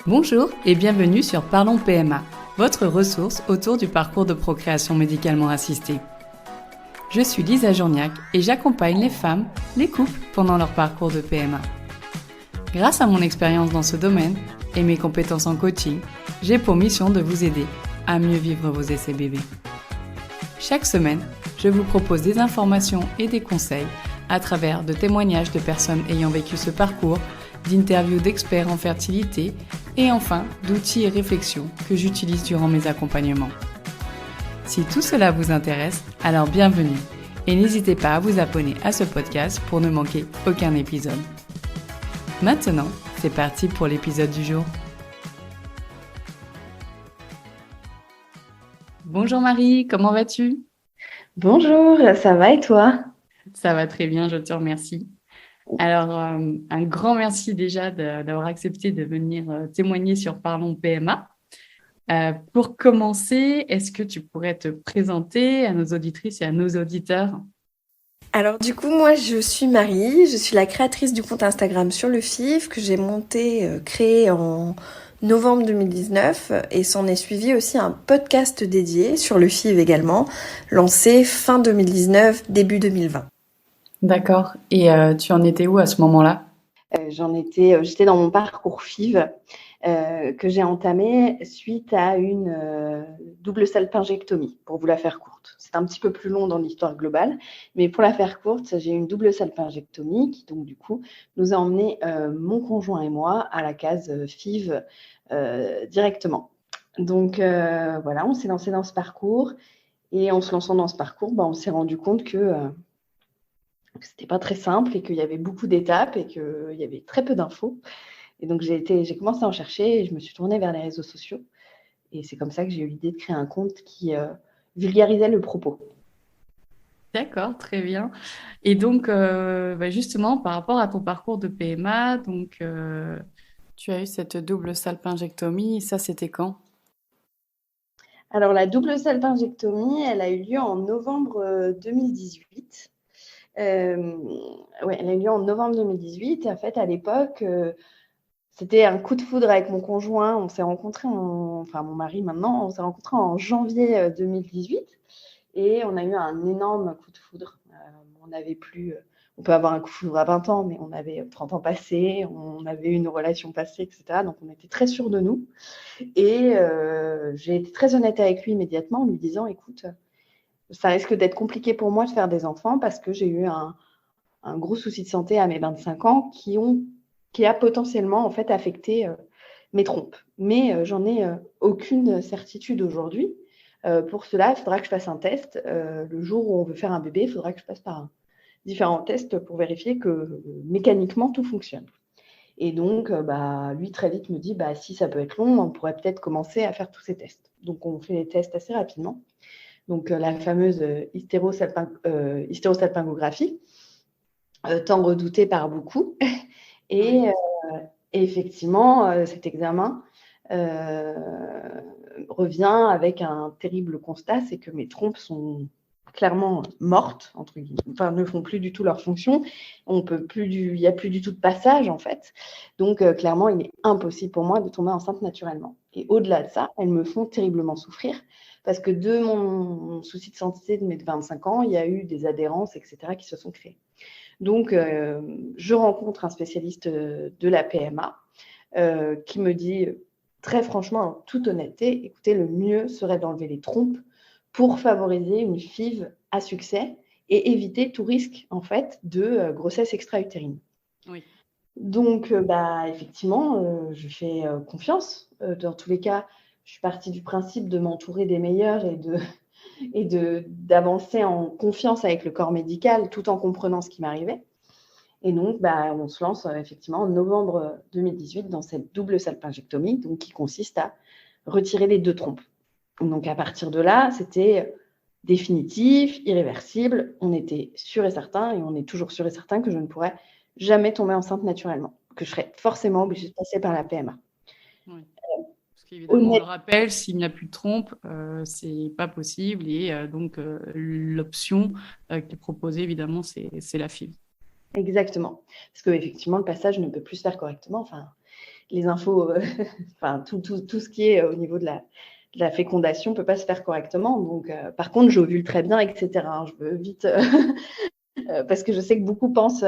Bonjour et bienvenue sur Parlons PMA, votre ressource autour du parcours de procréation médicalement assistée. Je suis Lisa Journiac et j'accompagne les femmes, les couples pendant leur parcours de PMA. Grâce à mon expérience dans ce domaine et mes compétences en coaching, j'ai pour mission de vous aider à mieux vivre vos essais bébés. Chaque semaine, je vous propose des informations et des conseils à travers de témoignages de personnes ayant vécu ce parcours, d'interviews d'experts en fertilité et enfin d'outils et réflexions que j'utilise durant mes accompagnements. Si tout cela vous intéresse, alors bienvenue et n'hésitez pas à vous abonner à ce podcast pour ne manquer aucun épisode. Maintenant, c'est parti pour l'épisode du jour. Bonjour Marie, comment vas-tu ? Bonjour, ça va et toi? Ça va très bien, je te remercie. Alors, un grand merci déjà d'avoir accepté de venir témoigner sur Parlons PMA. Pour commencer, est-ce que tu pourrais te présenter à nos auditrices et à nos auditeurs ? Alors du coup, moi je suis Marie, je suis la créatrice du compte Instagram Sur le FIV que j'ai créé en novembre 2019 et s'en est suivi aussi un podcast dédié sur le FIV également, lancé fin 2019, début 2020. D'accord. Et tu en étais où à ce moment-là ? J'étais dans mon parcours FIV que j'ai entamé suite à une double salpingectomie, pour vous la faire courte. C'est un petit peu plus long dans l'histoire globale, mais pour la faire courte, j'ai eu une double salpingectomie qui donc du coup nous a emmené mon conjoint et moi à la case FIV directement. Donc voilà, on s'est lancé dans ce parcours et en se lançant dans ce parcours, on s'est rendu compte que c'était pas très simple et qu'il y avait beaucoup d'étapes et qu'il y avait très peu d'infos. Et donc, j'ai commencé à en chercher et je me suis tournée vers les réseaux sociaux. Et c'est comme ça que j'ai eu l'idée de créer un compte qui vulgarisait le propos. D'accord, très bien. Et donc, justement, par rapport à ton parcours de PMA, donc, tu as eu cette double salpingectomie, ça c'était quand ? Alors, la double salpingectomie, elle a eu lieu en novembre 2018. Elle a eu lieu en novembre 2018. En fait, à l'époque, c'était un coup de foudre avec mon conjoint. On s'est rencontrés, mon mari maintenant, on s'est rencontrés en janvier 2018 et on a eu un énorme coup de foudre. On peut avoir un coup de foudre à 20 ans, mais on avait 30 ans passés, on avait une relation passée, etc. Donc, on était très sûrs de nous. Et j'ai été très honnête avec lui immédiatement en lui disant, écoute, ça risque d'être compliqué pour moi de faire des enfants parce que j'ai eu un gros souci de santé à mes 25 ans qui a potentiellement en fait affecté mes trompes. Mais j'en ai aucune certitude aujourd'hui. Pour cela, il faudra que je fasse un test. Le jour où on veut faire un bébé, il faudra que je passe par différents tests pour vérifier que mécaniquement tout fonctionne. Et donc, lui, très vite, me dit, si ça peut être long, on pourrait peut-être commencer à faire tous ces tests. Donc, on fait les tests assez rapidement. Donc, la fameuse hystérosalpingographie, tant redoutée par beaucoup. Et effectivement, cet examen revient avec un terrible constat, c'est que mes trompes sont clairement mortes, entre guillemets, enfin ne font plus du tout leur fonction. Il n'y a plus du tout de passage en fait. Donc clairement, il est impossible pour moi de tomber enceinte naturellement. Et au-delà de ça, elles me font terriblement souffrir parce que de mon souci de santé de mes 25 ans, il y a eu des adhérences, etc., qui se sont créées. Donc, je rencontre un spécialiste de la PMA qui me dit très franchement, en toute honnêteté, écoutez, le mieux serait d'enlever les trompes pour favoriser une FIV à succès et éviter tout risque en fait de grossesse extra-utérine. Oui. Donc, effectivement, je fais confiance. Dans tous les cas, je suis partie du principe de m'entourer des meilleurs et d'avancer en confiance avec le corps médical tout en comprenant ce qui m'arrivait. Et donc, on se lance effectivement en novembre 2018 dans cette double salpingectomie, donc qui consiste à retirer les 2 trompes. Donc, à partir de là, c'était définitif, irréversible. On était sûr et certain, et on est toujours sûr et certain que je ne pourrais jamais tomber enceinte naturellement, que je serais forcément obligée de passer par la PMA. Oui. Parce qu'évidemment, on le rappelle, s'il n'y a plus de trompe, c'est pas possible. Et donc, l'option qui est proposée, évidemment, c'est la FIV. Exactement. Parce qu'effectivement, le passage ne peut plus se faire correctement. Enfin, les infos, enfin tout ce qui est au niveau de la fécondation ne peut pas se faire correctement. Donc, par contre, j'ovule très bien, etc. Hein, je veux vite, parce que je sais que beaucoup pensent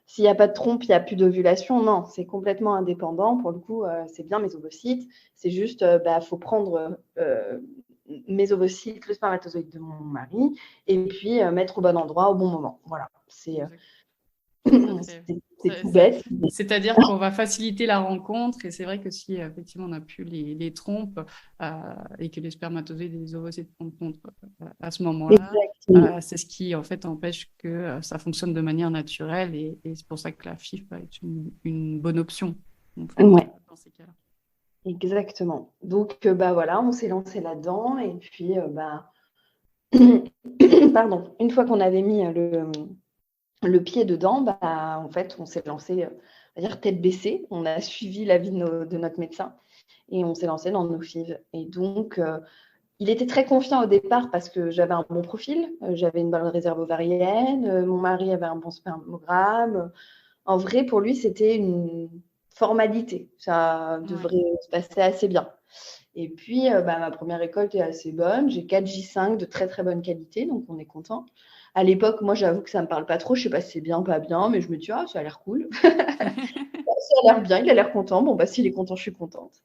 s'il n'y a pas de trompe, il n'y a plus d'ovulation. Non, c'est complètement indépendant. Pour le coup, c'est bien mes ovocytes. C'est juste, faut prendre mes ovocytes, le spermatozoïde de mon mari, et puis mettre au bon endroit au bon moment. Voilà, c'est tout bête. C'est-à-dire qu'on va faciliter la rencontre et c'est vrai que si effectivement on n'a plus les trompes et que les spermatozoïdes et les ovocytes se rencontrent à ce moment-là, c'est ce qui en fait empêche que ça fonctionne de manière naturelle et c'est pour ça que la FIV va être une bonne option en fait, dans ces cas-là. Exactement. Donc voilà, on s'est lancé là-dedans et puis pardon, une fois qu'on avait mis le pied dedans, en fait, on s'est lancé, on va dire tête baissée. On a suivi l'avis de notre médecin et on s'est lancé dans nos FIV. Et donc, il était très confiant au départ parce que j'avais un bon profil, j'avais une bonne réserve ovarienne, mon mari avait un bon spermogramme. En vrai, pour lui, c'était une formalité. Ça devrait se passer assez bien. Et puis, ma première récolte est assez bonne. J'ai 4J5 de très, très bonne qualité, donc on est content. À l'époque, moi, j'avoue que ça ne me parle pas trop. Je ne sais pas si c'est bien, pas bien, mais je me dis, ah, ça a l'air cool. Ça a l'air bien, il a l'air content. Bon, s'il est content, je suis contente.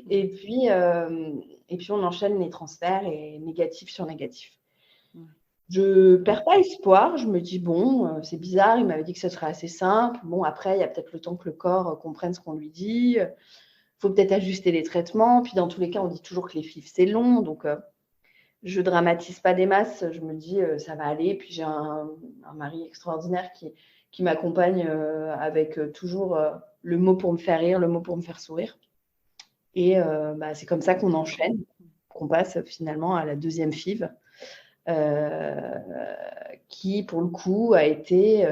Et puis, on enchaîne les transferts et négatif sur négatif. Je ne perds pas espoir. Je me dis, bon, c'est bizarre. Il m'avait dit que ce serait assez simple. Bon, après, il y a peut-être le temps que le corps comprenne ce qu'on lui dit. Il faut peut-être ajuster les traitements. Puis, dans tous les cas, on dit toujours que les FIV, c'est long. Donc, je ne dramatise pas des masses. Je me dis, ça va aller. Puis, j'ai un mari extraordinaire qui m'accompagne avec toujours le mot pour me faire rire, le mot pour me faire sourire. Et c'est comme ça qu'on enchaîne, qu'on passe finalement à la deuxième FIV. Qui, pour le coup, a été...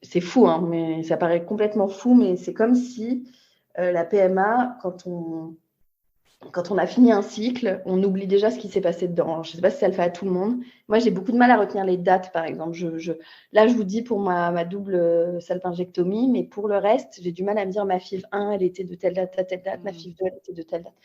c'est fou, hein, mais ça paraît complètement fou, mais c'est comme si la PMA, quand on a fini un cycle, on oublie déjà ce qui s'est passé dedans. Je ne sais pas si ça le fait à tout le monde. Moi, j'ai beaucoup de mal à retenir les dates, par exemple. Là, je vous dis pour ma double salpingectomie, mais pour le reste, j'ai du mal à me dire ma FIV 1, elle était de telle date à telle date, ma FIV 2, elle était de telle date.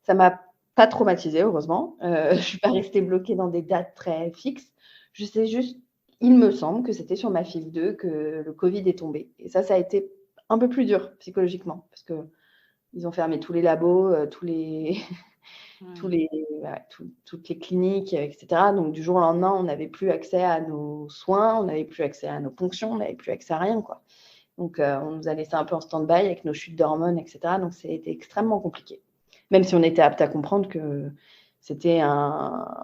Ça m'a pas traumatisée, heureusement. Je ne suis pas restée bloquée dans des dates très fixes. Je sais juste, il me semble que c'était sur ma FIV 2 que le Covid est tombé. Et ça a été un peu plus dur psychologiquement parce qu'ils ont fermé tous les labos, toutes les cliniques, etc. Donc, du jour au lendemain, on n'avait plus accès à nos soins, on n'avait plus accès à nos fonctions, on n'avait plus accès à rien, quoi. Donc, on nous a laissé un peu en stand-by avec nos chutes d'hormones, etc. Donc, c'était extrêmement compliqué. Même si on était apte à comprendre que c'était pas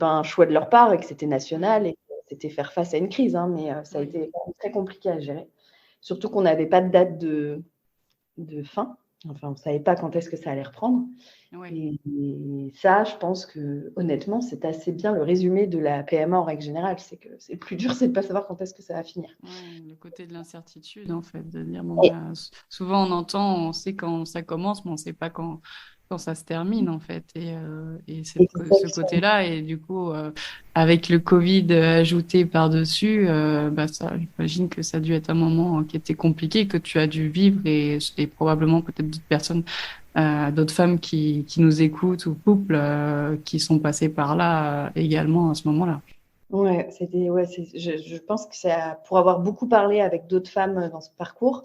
un choix de leur part et que c'était national et que c'était faire face à une crise, hein, mais ça a été très compliqué à gérer. Surtout qu'on n'avait pas de date de fin. Enfin, on ne savait pas quand est-ce que ça allait reprendre. Et ça, je pense que honnêtement, c'est assez bien le résumé de la PMA en règle générale. C'est que c'est plus dur, c'est de ne pas savoir quand est-ce que ça va finir. Le côté de l'incertitude, en fait, de dire, souvent on entend, on sait quand ça commence, mais on ne sait pas quand ça se termine, en fait. Et c'est ce côté-là. Et du coup, avec le Covid ajouté par-dessus, j'imagine que ça a dû être un moment qui était compliqué, que tu as dû vivre et probablement peut-être d'autres personnes, d'autres femmes qui nous écoutent ou couples qui sont passés par là également à ce moment-là. Je pense que pour avoir beaucoup parlé avec d'autres femmes dans ce parcours,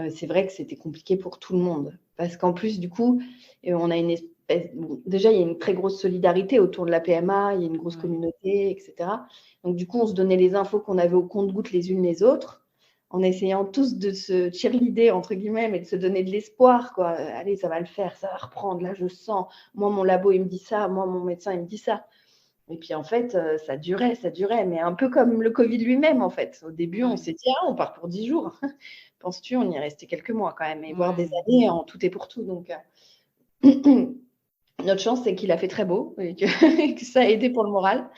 c'est vrai que c'était compliqué pour tout le monde. Parce qu'en plus, du coup, on a une espèce... déjà, il y a une très grosse solidarité autour de la PMA, il y a une grosse communauté, etc. Donc, du coup, on se donnait les infos qu'on avait au compte-gouttes les unes les autres, en essayant tous de se cheerleader, entre guillemets, mais de se donner de l'espoir, quoi. Allez, ça va le faire, ça va reprendre, là, je sens. Moi, mon labo, il me dit ça, moi, mon médecin, il me dit ça. Et puis, en fait, ça durait, mais un peu comme le Covid lui-même, en fait. Au début, on s'est dit, on part pour 10 jours. Penses-tu, on y est resté quelques mois quand même, et voire des années en tout et pour tout. Donc, notre chance, c'est qu'il a fait très beau et que ça a aidé pour le moral.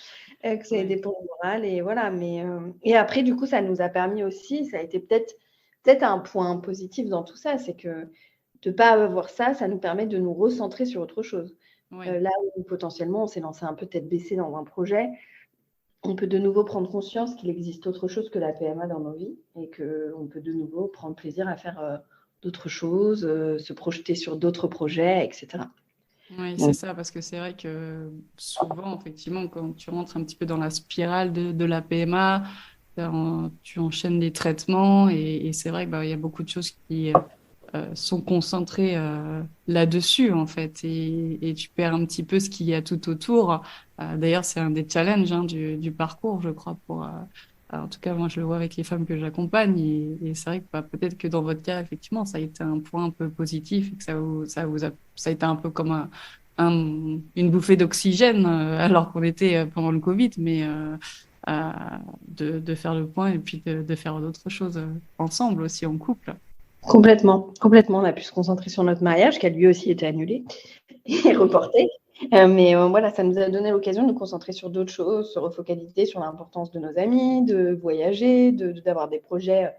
Et voilà. Et après, du coup, ça nous a permis aussi, ça a été peut-être un point positif dans tout ça, c'est que de ne pas avoir ça, ça nous permet de nous recentrer sur autre chose. Là où potentiellement, on s'est lancé un peu tête baissée dans un projet, on peut de nouveau prendre conscience qu'il existe autre chose que la PMA dans nos vies et qu'on peut de nouveau prendre plaisir à faire d'autres choses, se projeter sur d'autres projets, etc. Oui, c'est Donc, ça, parce que c'est vrai que souvent, effectivement, quand tu rentres un petit peu dans la spirale de la PMA, tu enchaînes les traitements et c'est vrai qu'il y a beaucoup de choses qui sont concentrées là-dessus, en fait, et tu perds un petit peu ce qu'il y a tout autour. D'ailleurs, c'est un des challenges du parcours, je crois, en tout cas, moi, je le vois avec les femmes que j'accompagne et c'est vrai que peut-être que dans votre cas, effectivement, ça a été un point un peu positif et que ça a été un peu comme une bouffée d'oxygène alors qu'on était pendant le Covid, mais euh, de faire le point et puis de faire d'autres choses ensemble aussi en couple. complètement, complètement. On a pu se concentrer sur notre mariage, qui a lui aussi été annulé et reporté. Mais voilà, ça nous a donné l'occasion de nous concentrer sur d'autres choses, se refocaliser sur l'importance de nos amis, de voyager, d'avoir des projets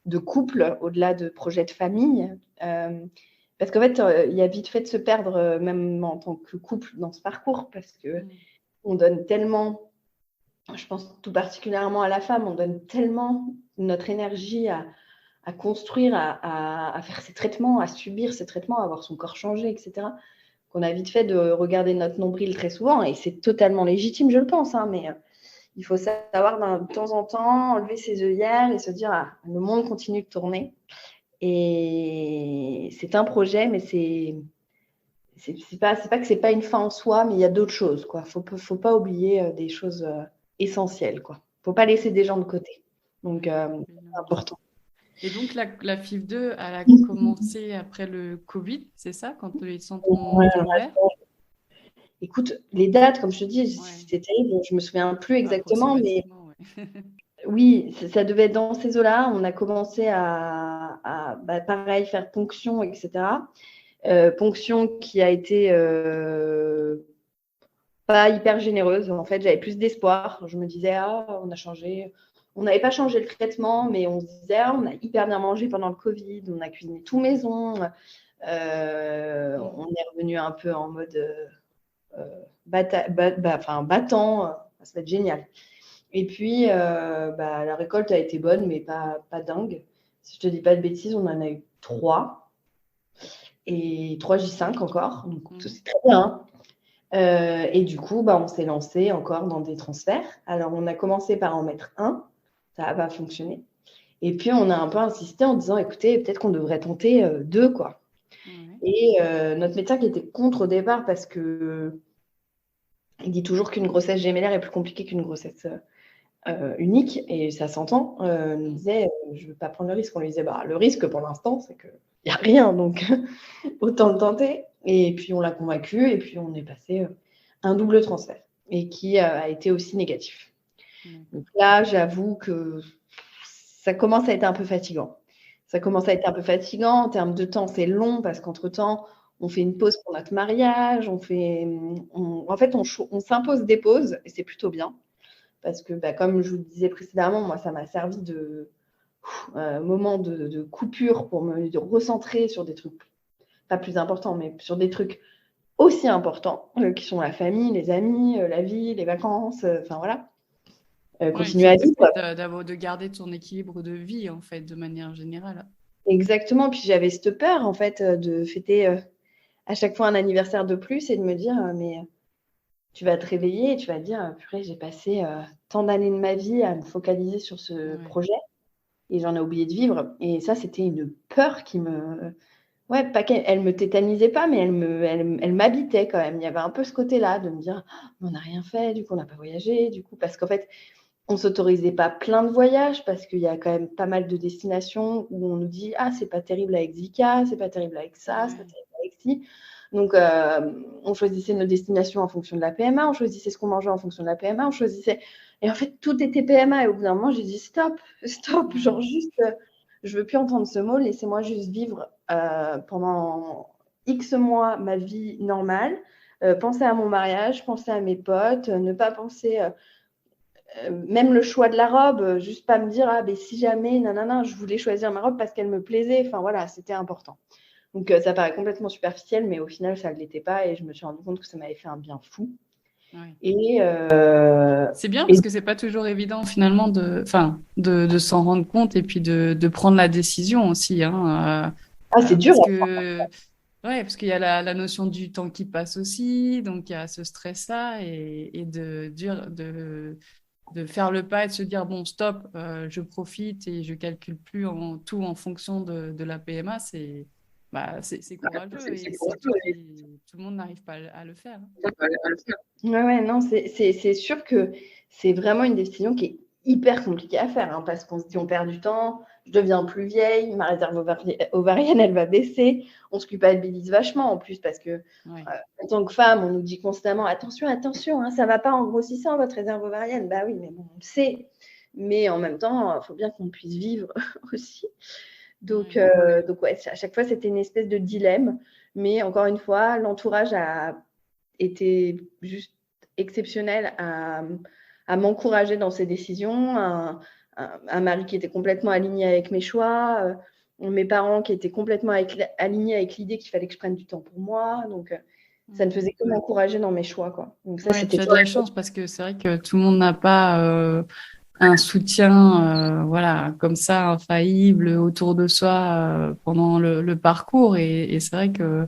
de couple au-delà de projets de famille. Parce qu'en fait, il y a vite fait de se perdre, même en tant que couple, dans ce parcours, parce qu'on donne tellement, je pense tout particulièrement à la femme, on donne tellement notre énergie à construire, à faire ses traitements, à subir ses traitements, à voir son corps changer, etc., qu'on a vite fait de regarder notre nombril très souvent, et c'est totalement légitime, je le pense, hein, mais il faut savoir de temps en temps enlever ses œillères et se dire le monde continue de tourner. Et c'est un projet, mais c'est pas que c'est pas une fin en soi, mais il y a d'autres choses, quoi. Faut pas oublier des choses essentielles, quoi. Faut pas laisser des gens de côté. Donc, c'est important. Et donc, la FIV2, elle a commencé après le Covid, c'est ça, quand les centres ont Ouais, ouvert? écoute, les dates, comme je te dis, Ouais, c'était terrible. Je me souviens plus exactement, mais approximativement, ouais. oui, ça devait être dans ces eaux-là. On a commencé pareil, faire ponction, etc. Ponction qui a été pas hyper généreuse. En fait, j'avais plus d'espoir. Je me disais, on a changé. On n'avait pas changé le traitement, mais on se disait, on a hyper bien mangé pendant le Covid, on a cuisiné tout maison. On est revenu un peu en mode battant. Ça va être génial. Et puis, la récolte a été bonne, mais pas dingue. Si je te dis pas de bêtises, on en a eu 3 et 3 J5 encore. Donc, c'est très bien. Et du coup, on s'est lancé encore dans des transferts. Alors, on a commencé par en mettre un. Ça n'a pas fonctionné. Et puis, on a un peu insisté en disant, écoutez, peut-être qu'on devrait tenter 2, quoi. Ouais. Et notre médecin qui était contre au départ parce que il dit toujours qu'une grossesse gémellaire est plus compliquée qu'une grossesse unique, et ça s'entend, nous disait je ne veux pas prendre le risque. On lui disait le risque pour l'instant, c'est qu'il n'y a rien, donc autant le tenter. Et puis on l'a convaincu, et puis on est passé un double transfert, et qui a été aussi négatif. Donc là, j'avoue que ça commence à être un peu fatigant. Ça commence à être un peu fatigant. En termes de temps, c'est long parce qu'entre-temps, on fait une pause pour notre mariage. En fait, on s'impose des pauses et c'est plutôt bien. Parce que, comme je vous le disais précédemment, moi, ça m'a servi de moment de coupure pour me recentrer sur des trucs pas plus importants, mais sur des trucs aussi importants, qui sont la famille, les amis, la vie, les vacances, enfin voilà. Ouais, Continuer qui à te vivre. permet de garder ton équilibre de vie, en fait, de manière générale. Exactement. Puis j'avais cette peur, en fait, de fêter à chaque fois un anniversaire de plus et de me dire, mais tu vas te réveiller et tu vas te dire, purée, j'ai passé tant d'années de ma vie à me focaliser sur ce projet et j'en ai oublié de vivre. Et ça, c'était une peur qui me... Ouais, pas qu'elle me tétanisait pas, mais elle m'habitait quand même. Il y avait un peu ce côté-là de me dire, on n'a rien fait, du coup, on n'a pas voyagé, du coup, parce qu'en fait, on ne s'autorisait pas plein de voyages parce qu'il y a quand même pas mal de destinations où on nous dit c'est pas terrible avec Zika, c'est pas terrible avec ça, c'est pas terrible avec ci. Donc, on choisissait nos destinations en fonction de la PMA, on choisissait ce qu'on mangeait en fonction de la PMA, on choisissait. Et en fait, tout était PMA. Et au bout d'un moment, j'ai dit stop, genre juste, je veux plus entendre ce mot, laissez-moi juste vivre pendant X mois ma vie normale, penser à mon mariage, penser à mes potes, ne pas penser. Même le choix de la robe, juste pas me dire si jamais, nanana, je voulais choisir ma robe parce qu'elle me plaisait. Enfin voilà, c'était important. Donc ça paraît complètement superficiel, mais au final, ça ne l'était pas et je me suis rendu compte que ça m'avait fait un bien fou. Ouais. Et, C'est bien et parce que c'est pas toujours évident finalement de s'en rendre compte et puis de prendre la décision aussi, hein, c'est dur. parce que ouais, parce qu'il y a la notion du temps qui passe aussi, donc il y a ce stress-là et de faire le pas et de se dire bon stop, je profite et je calcule plus tout en fonction de la PMA, c'est courageux et tout le monde n'arrive pas à le faire, hein. Ouais, ouais, non, c'est sûr que c'est vraiment une décision qui est hyper compliquée à faire, hein, parce qu'on se dit on perd du temps, je deviens plus vieille, ma réserve ovarienne, elle va baisser. On se culpabilise vachement en plus parce que Ouais. en tant que femme, on nous dit constamment attention, attention, hein, ça va pas en grossissant votre réserve ovarienne. Bah oui, mais bon, on le sait. Mais en même temps, il faut bien qu'on puisse vivre aussi. Donc, Ouais. ouais, à chaque fois, c'était une espèce de dilemme. Mais encore une fois, l'entourage a été juste exceptionnel à m'encourager dans ces décisions. Un mari qui était complètement aligné avec mes choix, mes parents qui étaient complètement alignés avec l'idée qu'il fallait que je prenne du temps pour moi. Donc, ça ne faisait que m'encourager dans mes choix, quoi. Donc ça, Ouais, c'était tu as de la chance parce que c'est vrai que tout le monde n'a pas un soutien voilà, comme ça, infaillible autour de soi pendant le parcours. Et c'est vrai que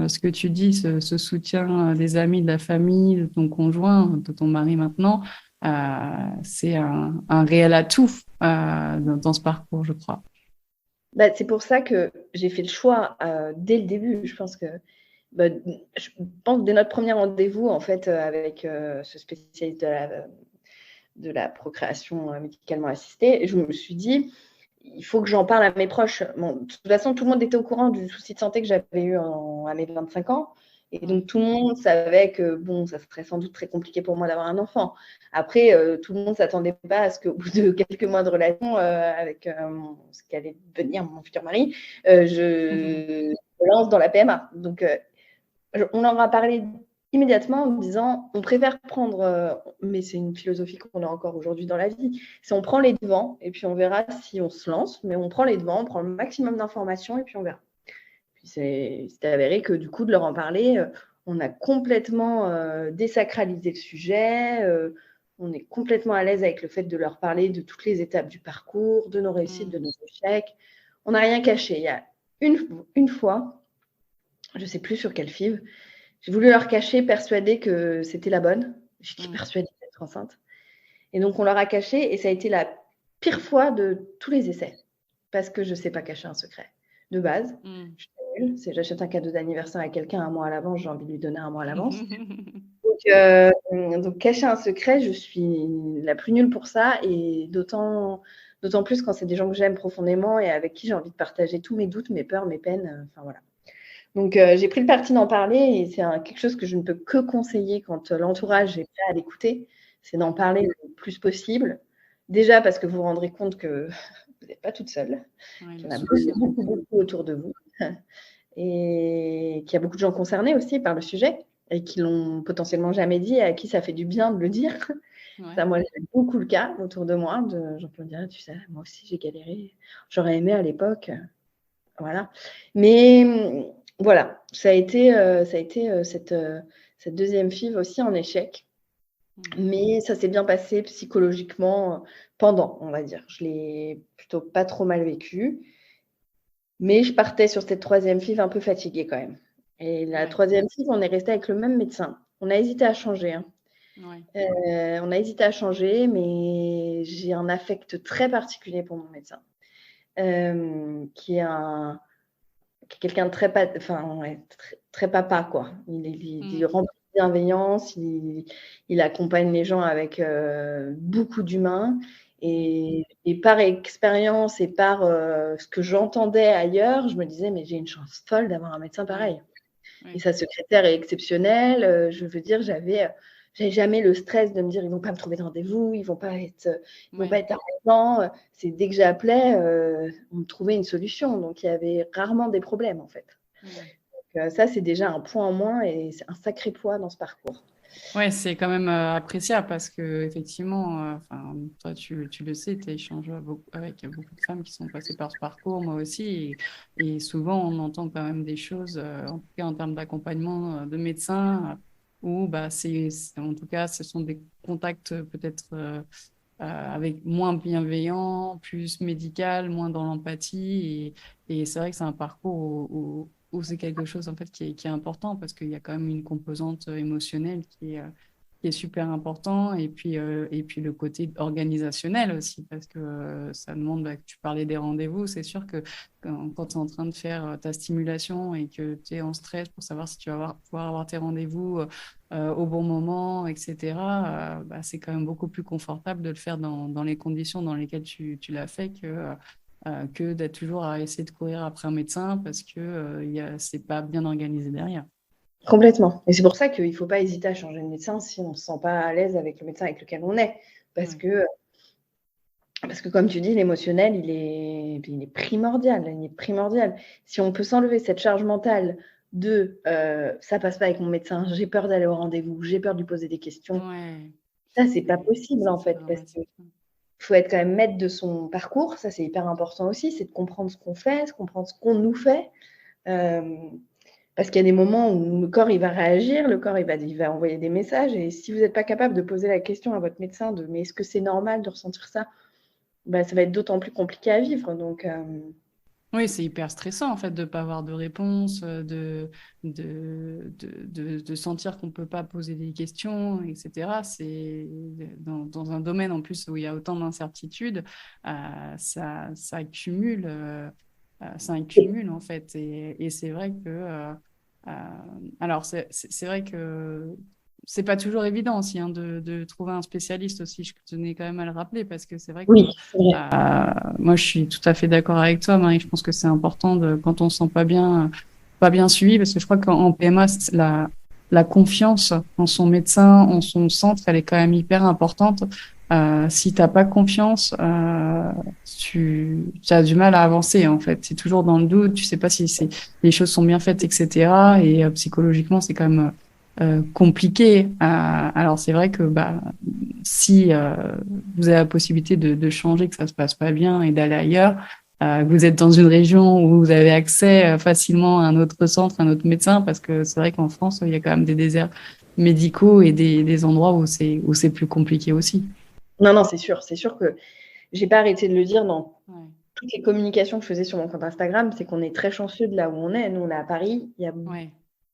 ce que tu dis, ce soutien des amis, de la famille, de ton conjoint, de ton mari maintenant, c'est un réel atout dans ce parcours, je crois. Bah, c'est pour ça que j'ai fait le choix dès le début. Bah, je pense que dès notre premier rendez-vous, en fait, avec ce spécialiste de la procréation médicalement assistée, et je me suis dit, il faut que j'en parle à mes proches. Bon, de toute façon, tout le monde était au courant du souci de santé que j'avais eu à mes 25 ans. Et Ouais. donc, tout le monde savait que, bon, ça serait sans doute très compliqué pour moi d'avoir un enfant. Après, tout le monde ne s'attendait pas à ce qu'au bout de quelques mois de relation avec ce qu'allait devenir mon futur mari, je me lance dans la PMA. Donc, on en a parlé immédiatement en me disant on préfère prendre, mais c'est une philosophie qu'on a encore aujourd'hui dans la vie, c'est on prend les devants et puis on verra si on se lance, mais on prend les devants, on prend le maximum d'informations et puis on verra. Puis c'est avéré que du coup, de leur en parler, on a complètement désacralisé le sujet, on est complètement à l'aise avec le fait de leur parler de toutes les étapes du parcours, de nos réussites, de nos échecs. On n'a rien caché. Il y a une fois, je ne sais plus sur quelle FIV, j'ai voulu leur cacher, persuadée que c'était la bonne. J'étais persuadée d'être enceinte. Et donc, on leur a caché et ça a été la pire fois de tous les essais parce que je ne sais pas cacher un secret. De base, je suis nulle. Si j'achète un cadeau d'anniversaire à quelqu'un un mois à l'avance, j'ai envie de lui donner un mois à l'avance. Donc, cacher un secret, je suis la plus nulle pour ça et d'autant plus quand c'est des gens que j'aime profondément et avec qui j'ai envie de partager tous mes doutes, mes peurs, mes peines. Enfin, voilà. Donc, j'ai pris le parti d'en parler et c'est quelque chose que je ne peux que conseiller quand l'entourage est prêt à l'écouter, c'est d'en parler le plus possible. Déjà parce que vous vous rendrez compte que vous n'êtes pas toute seule, Ouais, qu'il le y en a soutien. beaucoup, beaucoup autour de vous et qu'il y a beaucoup de gens concernés aussi par le sujet et qui l'ont potentiellement jamais dit et à qui ça fait du bien de le dire. Ouais. Ça, moi, c'est beaucoup le cas autour de moi, de gens qui me disent: «Tu sais, moi aussi j'ai galéré, j'aurais aimé à l'époque». Voilà. Mais voilà, ça a été cette deuxième FIV aussi en échec. Mais ça s'est bien passé psychologiquement pendant, on va dire. Je l'ai plutôt pas trop mal vécu. Mais je partais sur cette troisième FIV un peu fatiguée quand même. Et la Ouais. troisième FIV, on est resté avec le même médecin. On a hésité à changer, hein. Ouais. On a hésité à changer, mais j'ai un affect très particulier pour mon médecin, qui est quelqu'un de très, très papa, quoi. Il est rempli de bienveillance, il accompagne les gens avec beaucoup d'humain. Et par expérience et par ce que j'entendais ailleurs, je me disais, mais j'ai une chance folle d'avoir un médecin Ouais. pareil. Et Ouais. sa secrétaire est exceptionnelle. Je veux dire, j'avais jamais le stress de me dire, ils vont pas me trouver de rendez-vous, ils vont pas Ouais. être présents. C'est dès que j'appelais, on me trouvait une solution. Donc, il y avait rarement des problèmes, en fait. Ouais. Donc, ça, c'est déjà un point en moins et c'est un sacré poids dans ce parcours. Ouais, c'est quand même appréciable parce que effectivement, enfin, toi tu le sais, tu échanges avec beaucoup de femmes qui sont passées par ce parcours, moi aussi, et souvent on entend quand même des choses, en tout cas en termes d'accompagnement de médecins, où bah, en tout cas, ce sont des contacts peut-être avec moins bienveillant, plus médical, moins dans l'empathie. Et c'est vrai que c'est un parcours où c'est quelque chose en fait qui est important parce qu'il y a quand même une composante émotionnelle qui est super important. Et puis le côté organisationnel aussi, parce que ça demande, bah, que tu parlais des rendez-vous, c'est sûr que quand tu es en train de faire ta stimulation et que tu es en stress pour savoir si tu vas pouvoir avoir tes rendez-vous au bon moment, etc., bah, c'est quand même beaucoup plus confortable de le faire dans les conditions dans lesquelles tu l'as fait que d'être toujours à essayer de courir après un médecin parce que c'est pas bien organisé derrière. Complètement. Et c'est pour ça qu'il ne faut pas hésiter à changer de médecin si on ne se sent pas à l'aise avec le médecin avec lequel on est. Parce Ouais. que, parce que comme tu dis, l'émotionnel, il est primordial. Il est primordial. Si on peut s'enlever cette charge mentale de ça passe pas avec mon médecin, j'ai peur d'aller au rendez-vous, j'ai peur de lui poser des questions, Ouais, ça, c'est pas possible c'est en très fait. Parce qu'il dramatique. faut être quand même maître de son parcours. Ça, c'est hyper important aussi. C'est de comprendre ce qu'on fait, de comprendre ce qu'on nous fait. Euh, Parce qu'il y a des moments où le corps, il va réagir, le corps, il va envoyer des messages. Et si vous n'êtes pas capable de poser la question à votre médecin de mais est-ce que c'est normal de ressentir ça, bah, ça va être d'autant plus compliqué à vivre. Donc, Oui, c'est hyper stressant en fait de ne pas avoir de réponse, de sentir qu'on ne peut pas poser des questions, etc. C'est dans un domaine en plus où il y a autant d'incertitudes, ça accumule en fait. Et c'est vrai que, euh, alors c'est vrai que c'est pas toujours évident aussi hein, de trouver un spécialiste aussi. Je tenais quand même à le rappeler parce que c'est vrai que oui, c'est vrai. moi, je suis tout à fait d'accord avec toi, Marie. Je pense que c'est important quand on se sent pas bien suivi, parce que je crois qu'en PMA, la confiance en son médecin, en son centre, elle est quand même hyper importante. Si t'as pas confiance, tu as du mal à avancer, en fait. C'est toujours dans le doute, tu sais pas si les choses sont bien faites, etc. Et psychologiquement, c'est quand même compliqué. Alors, c'est vrai que bah, si vous avez la possibilité de changer, que ça se passe pas bien et d'aller ailleurs, que vous êtes dans une région où vous avez accès facilement à un autre centre, un autre médecin, parce que c'est vrai qu'en France, il y a quand même des déserts médicaux et des endroits où c'est plus compliqué aussi. Non, non, c'est sûr. C'est sûr que j'ai pas arrêté de le dire dans Ouais, toutes les communications que je faisais sur mon compte Instagram, c'est qu'on est très chanceux de là où on est. Nous, on est à Paris. ouais,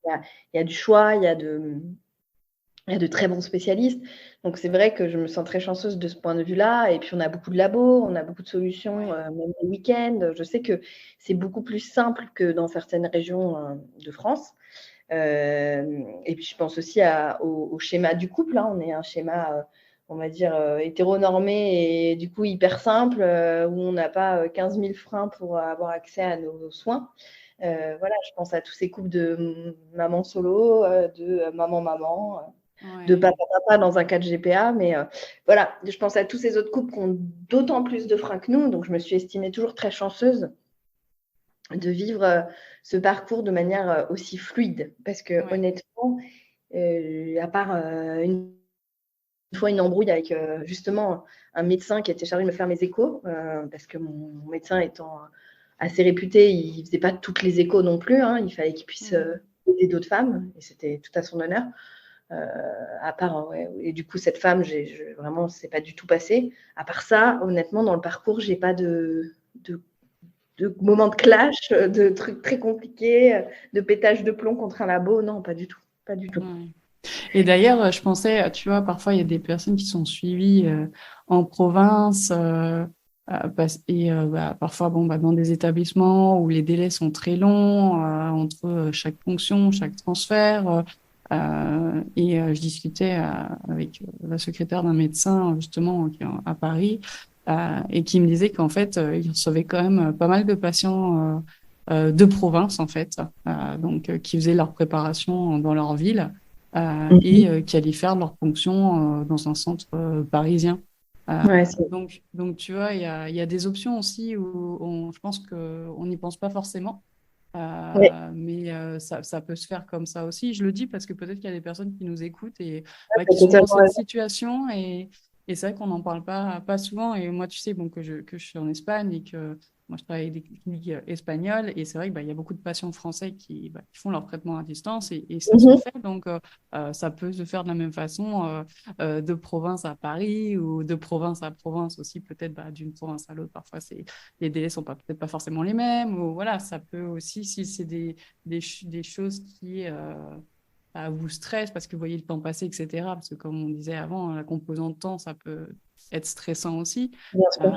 Il y a du choix, il y a de très bons spécialistes. Donc, c'est vrai que je me sens très chanceuse de ce point de vue-là. Et puis, on a beaucoup de labos, on a beaucoup de solutions, ouais, même les week-ends. Je sais que c'est beaucoup plus simple que dans certaines régions de France. Et puis, je pense aussi au schéma du couple. Hein. On est un schéma, on va dire, hétéronormé et du coup hyper simple, où on n'a pas 15 000 freins pour avoir accès à nos soins. Voilà, je pense à tous ces couples de maman solo, de maman-maman, de ouais, papa-papa dans un cas de GPA. Mais voilà, je pense à tous ces autres couples qui ont d'autant plus de freins que nous. Donc, je me suis estimée toujours très chanceuse de vivre ce parcours de manière aussi fluide. Parce que ouais. honnêtement, à part une fois une embrouille avec justement un médecin qui était chargé de me faire mes échos, parce que mon médecin étant assez réputé, il ne faisait pas toutes les échos non plus. Hein, il fallait qu'il puisse Mhm. aider d'autres femmes, et c'était tout à son honneur. À part, ouais, et du coup, cette femme, vraiment, c'est pas du tout passé. À part ça, honnêtement, dans le parcours, j'ai pas de moments de clash, de trucs très compliqués, de pétage de plomb contre un labo. Non, pas du tout. Pas du tout. Ouais. Et d'ailleurs, je pensais, tu vois, parfois il y a des personnes qui sont suivies en province et bah, parfois bon, bah, dans des établissements où les délais sont très longs entre chaque fonction, chaque transfert. Je discutais avec la secrétaire d'un médecin justement qui est à Paris et qui me disait qu'en fait, il recevait quand même pas mal de patients de province en fait, qui faisaient leur préparation dans leur ville et Mhm. qui allaient faire leur fonction dans un centre parisien. Ouais, Donc, tu vois, il y a des options aussi où je pense qu'on n'y pense pas forcément. ouais, Ça peut se faire comme ça aussi. Je le dis parce que peut-être qu'il y a des personnes qui nous écoutent et bah, t'as qui sont dans totalement cette raison. situation et c'est vrai qu'on n'en parle pas souvent. Et moi, tu sais, bon, que je suis en Espagne et que moi, je travaille avec des cliniques espagnoles et c'est vrai qu'il y a beaucoup de patients français qui font leur traitement à distance et ça se Mhm. fait. Donc, ça peut se faire de la même façon de province à Paris ou de province à province aussi, peut-être d'une province à l'autre. Parfois, les délais sont peut-être pas forcément les mêmes ou voilà, ça peut aussi, si c'est des choses qui vous stressent parce que vous voyez le temps passer, etc. Parce que comme on disait avant, la composante temps, ça peut être stressant aussi. Bien sûr.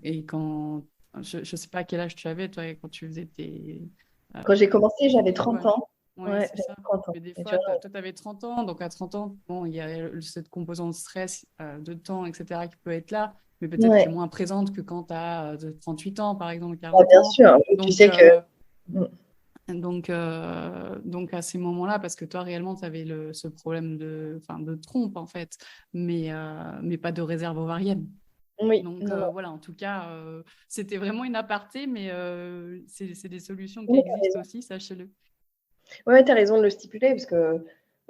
Et quand, je ne sais pas quel âge tu avais, toi, quand tu faisais euh, Quand j'ai commencé, j'avais cliniques, 30 ouais. ans. Ouais, Ouais, c'est j'avais ça. 30 ans. Mais des Et tu fois, vois, toi, tu avais 30 ans, donc à 30 ans, bon, il y a cette composante stress de temps, etc., qui peut être là, mais peut-être qui ouais. est moins présente que quand tu as 38 ans, par exemple, Ah, 40 bien ans. sûr. Et tu Donc, sais que mm, donc à ces moments-là, parce que toi, réellement, tu avais ce problème de trompe, en fait, mais pas de réserve ovarienne. oui, Donc non, non. voilà, en tout cas, c'était vraiment une aparté, mais c'est des solutions qui Oui, t'as raison. existent aussi, sachez-le. Ouais, tu as raison de le stipuler parce que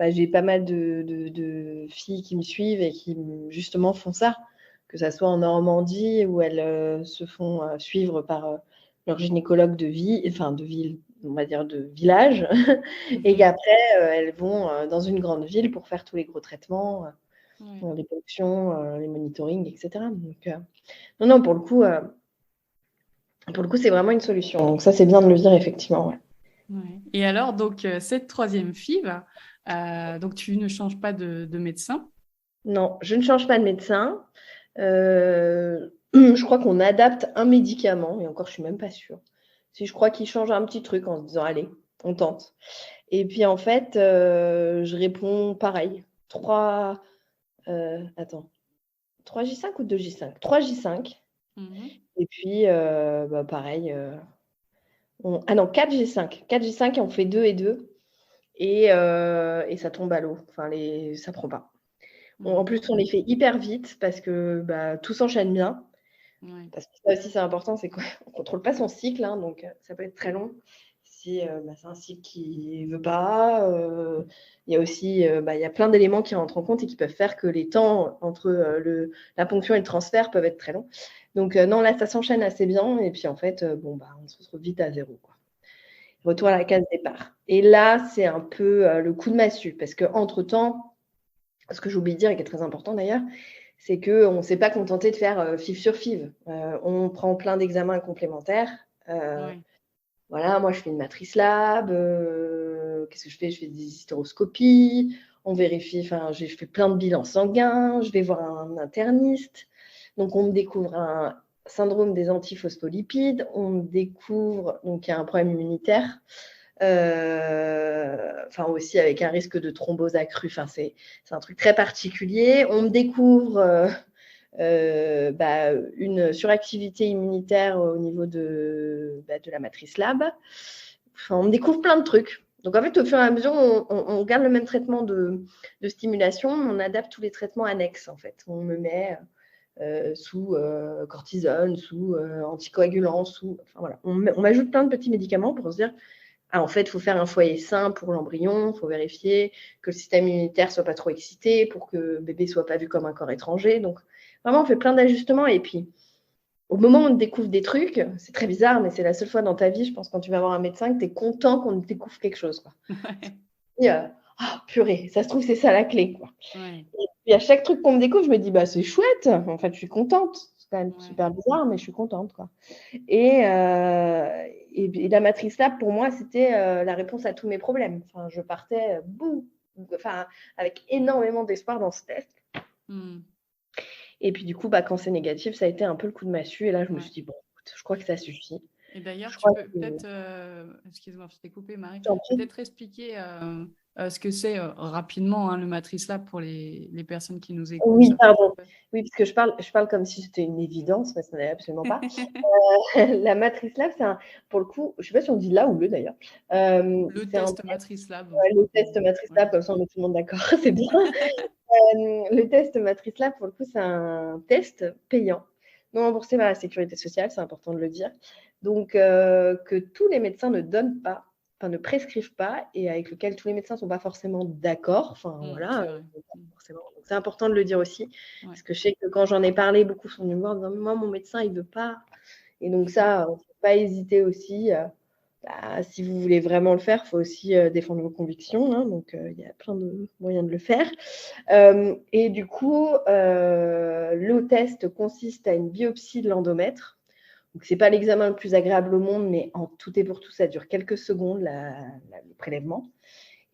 j'ai pas mal de filles qui me suivent et qui justement font ça, que ça soit en Normandie où elles se font suivre par leur gynécologue de vie, enfin de ville, on va dire de village, et Mhm. qu'après elles vont dans une grande ville pour faire tous les gros traitements, Ouais, les ponctions, les monitorings, etc. Donc, non, non, pour le coup, c'est vraiment une solution. Donc ça, c'est bien de le dire effectivement. Ouais. ouais. Et alors, donc, cette troisième FIV, donc tu ne changes pas de médecin. Non, je ne change pas de médecin. Je crois qu'on adapte un médicament, et encore, je suis même pas sûre. Si je crois qu'il change un petit truc en se disant, allez, on tente. Et puis en fait, je réponds pareil. 3, attends, 3J5 ou 2J5? 3J5. Mhm. Et puis, pareil. Ah non, 4G5. 4G5 et on fait 2 et 2. Et ça tombe à l'eau. Enfin, ça prend pas. En Mhm. plus, on les fait hyper vite parce que tout s'enchaîne bien. Ouais. Parce que ça aussi, c'est important, c'est qu'on ne contrôle pas son cycle, hein, donc ça peut être très long. Si c'est un cycle qui ne veut pas, il y a aussi il y a plein d'éléments qui rentrent en compte et qui peuvent faire que les temps entre la ponction et le transfert peuvent être très longs. Donc non, là, ça s'enchaîne assez bien. Et puis en fait, on se retrouve vite à zéro, quoi. Retour à la case départ. Et là, c'est un peu le coup de massue, parce qu'entre-temps, ce que j'oublie de dire et qui est très important d'ailleurs, c'est qu'on ne s'est pas contenté de faire FIV sur FIV. On prend plein d'examens complémentaires. Euh, Ouais. voilà, moi je fais une matrice lab. Qu'est-ce que je fais? Je fais des hystéroscopies. On vérifie, enfin, je fais plein de bilans sanguins. Je vais voir un interniste. Donc on me découvre un syndrome des antiphospholipides. On me découvre donc il y a un problème immunitaire. Enfin aussi avec un risque de thrombose accrue. Enfin, c'est un truc très particulier. On me découvre une suractivité immunitaire au niveau de la matrice lab. Enfin, on me découvre plein de trucs. Donc en fait, au fur et à mesure, on garde le même traitement de stimulation, on adapte tous les traitements annexes. En fait, on me met sous cortisone, sous anticoagulant, enfin, voilà. On m'ajoute plein de petits médicaments pour se dire ah, en fait, il faut faire un foyer sain pour l'embryon, il faut vérifier que le système immunitaire ne soit pas trop excité pour que le bébé ne soit pas vu comme un corps étranger. Donc, vraiment, on fait plein d'ajustements. Et puis, au moment où on découvre des trucs, c'est très bizarre, mais c'est la seule fois dans ta vie, je pense, quand tu vas voir un médecin, que tu es content qu'on découvre quelque chose, quoi. Ouais. Et, ah, purée, ça se trouve, c'est ça la clé, quoi. Ouais. Et puis, à chaque truc qu'on me découvre, je me dis, bah, c'est chouette. En fait, je suis contente. C'est quand même Ouais. super bizarre, mais je suis contente, quoi. Et la matrice lab, pour moi, c'était la réponse à tous mes problèmes. Enfin, je partais avec énormément d'espoir dans ce test. Hmm. Et puis, du coup, quand c'est négatif, ça a été un peu le coup de massue. Et là, je me Ouais. suis dit, bon, écoute, je crois que ça suffit. Et d'ailleurs, Je tu crois peux que peut-être, excuse-moi, je t'ai coupé, Marie, j'en prie. peut-être expliquer ce que c'est rapidement le Matrice Lab pour les personnes qui nous écoutent. Oui, Ça peut pardon. être... Oui, parce que je parle comme si c'était une évidence, mais ça n'est absolument pas. La matrice lab, pour le coup, je ne sais pas si on dit là ou le d'ailleurs. Le C'est un test Matrice Lab, je le crois test qu'on... matrice Ouais. lab, comme ça on met tout le monde d'accord, c'est bien. Le test matrice lab, pour le coup, c'est un test payant, non remboursé par la sécurité sociale, c'est important de le dire. Donc, que tous les médecins ne donnent pas, enfin ne prescrivent pas, et avec lequel tous les médecins ne sont pas forcément d'accord. Enfin, voilà, C'est vrai. forcément. Donc, c'est important de le dire aussi, Ouais. parce que je sais que quand j'en ai parlé, beaucoup sont venus me voir en disant, moi, mon médecin, il ne veut pas. Et donc ça, il ne faut pas hésiter aussi. Si vous voulez vraiment le faire, il faut aussi défendre vos convictions. Hein, donc, il y a plein de moyens de le faire. Et du coup, le test consiste à une biopsie de l'endomètre. Donc, ce n'est pas l'examen le plus agréable au monde, mais en tout et pour tout, ça dure quelques secondes, le prélèvement.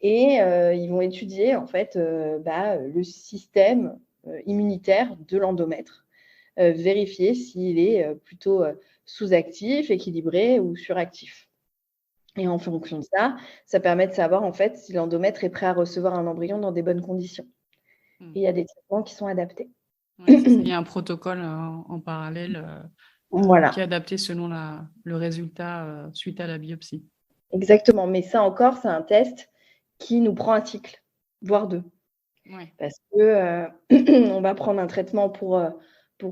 Et ils vont étudier, en fait, le système immunitaire de l'endomètre, vérifier s'il est plutôt sous-actif, équilibré ou suractif. Et en fonction de ça, ça permet de savoir, en fait, si l'endomètre est prêt à recevoir un embryon dans des bonnes conditions. Et il y a des traitements qui sont adaptés. Ouais, il y a un protocole en parallèle Voilà. qui est adapté selon le résultat suite à la biopsie. Exactement. Mais ça encore, c'est un test qui nous prend un cycle, voire 2. Ouais. Parce que on va prendre un traitement pour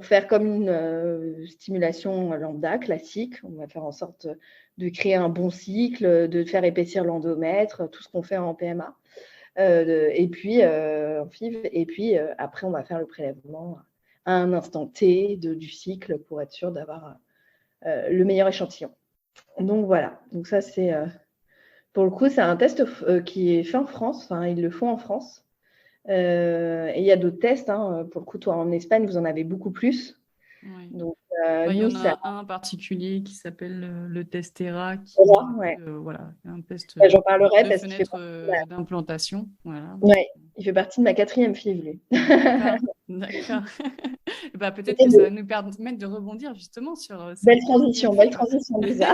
faire comme une stimulation lambda classique. On va faire en sorte de créer un bon cycle, de faire épaissir l'endomètre, tout ce qu'on fait en PMA. Et puis en FIV. Et puis après, on va faire le prélèvement à un instant T du cycle pour être sûr d'avoir le meilleur échantillon. Donc voilà. Donc ça, c'est pour le coup, c'est un test qui est fait en France. Enfin, ils le font en France. Et il y a d'autres tests. Hein. Pour le coup, toi, en Espagne, vous en avez beaucoup plus. Ouais. Donc, il y nous, en a un particulier qui s'appelle le test TERA, qui ouais. est un test J'en parlerai de parce fenêtre d'implantation. Voilà. Ouais, il fait partie de ma 4e FIV, lui. D'accord. Peut-être que ça va nous permettre de rebondir justement sur belle transition, Lisa.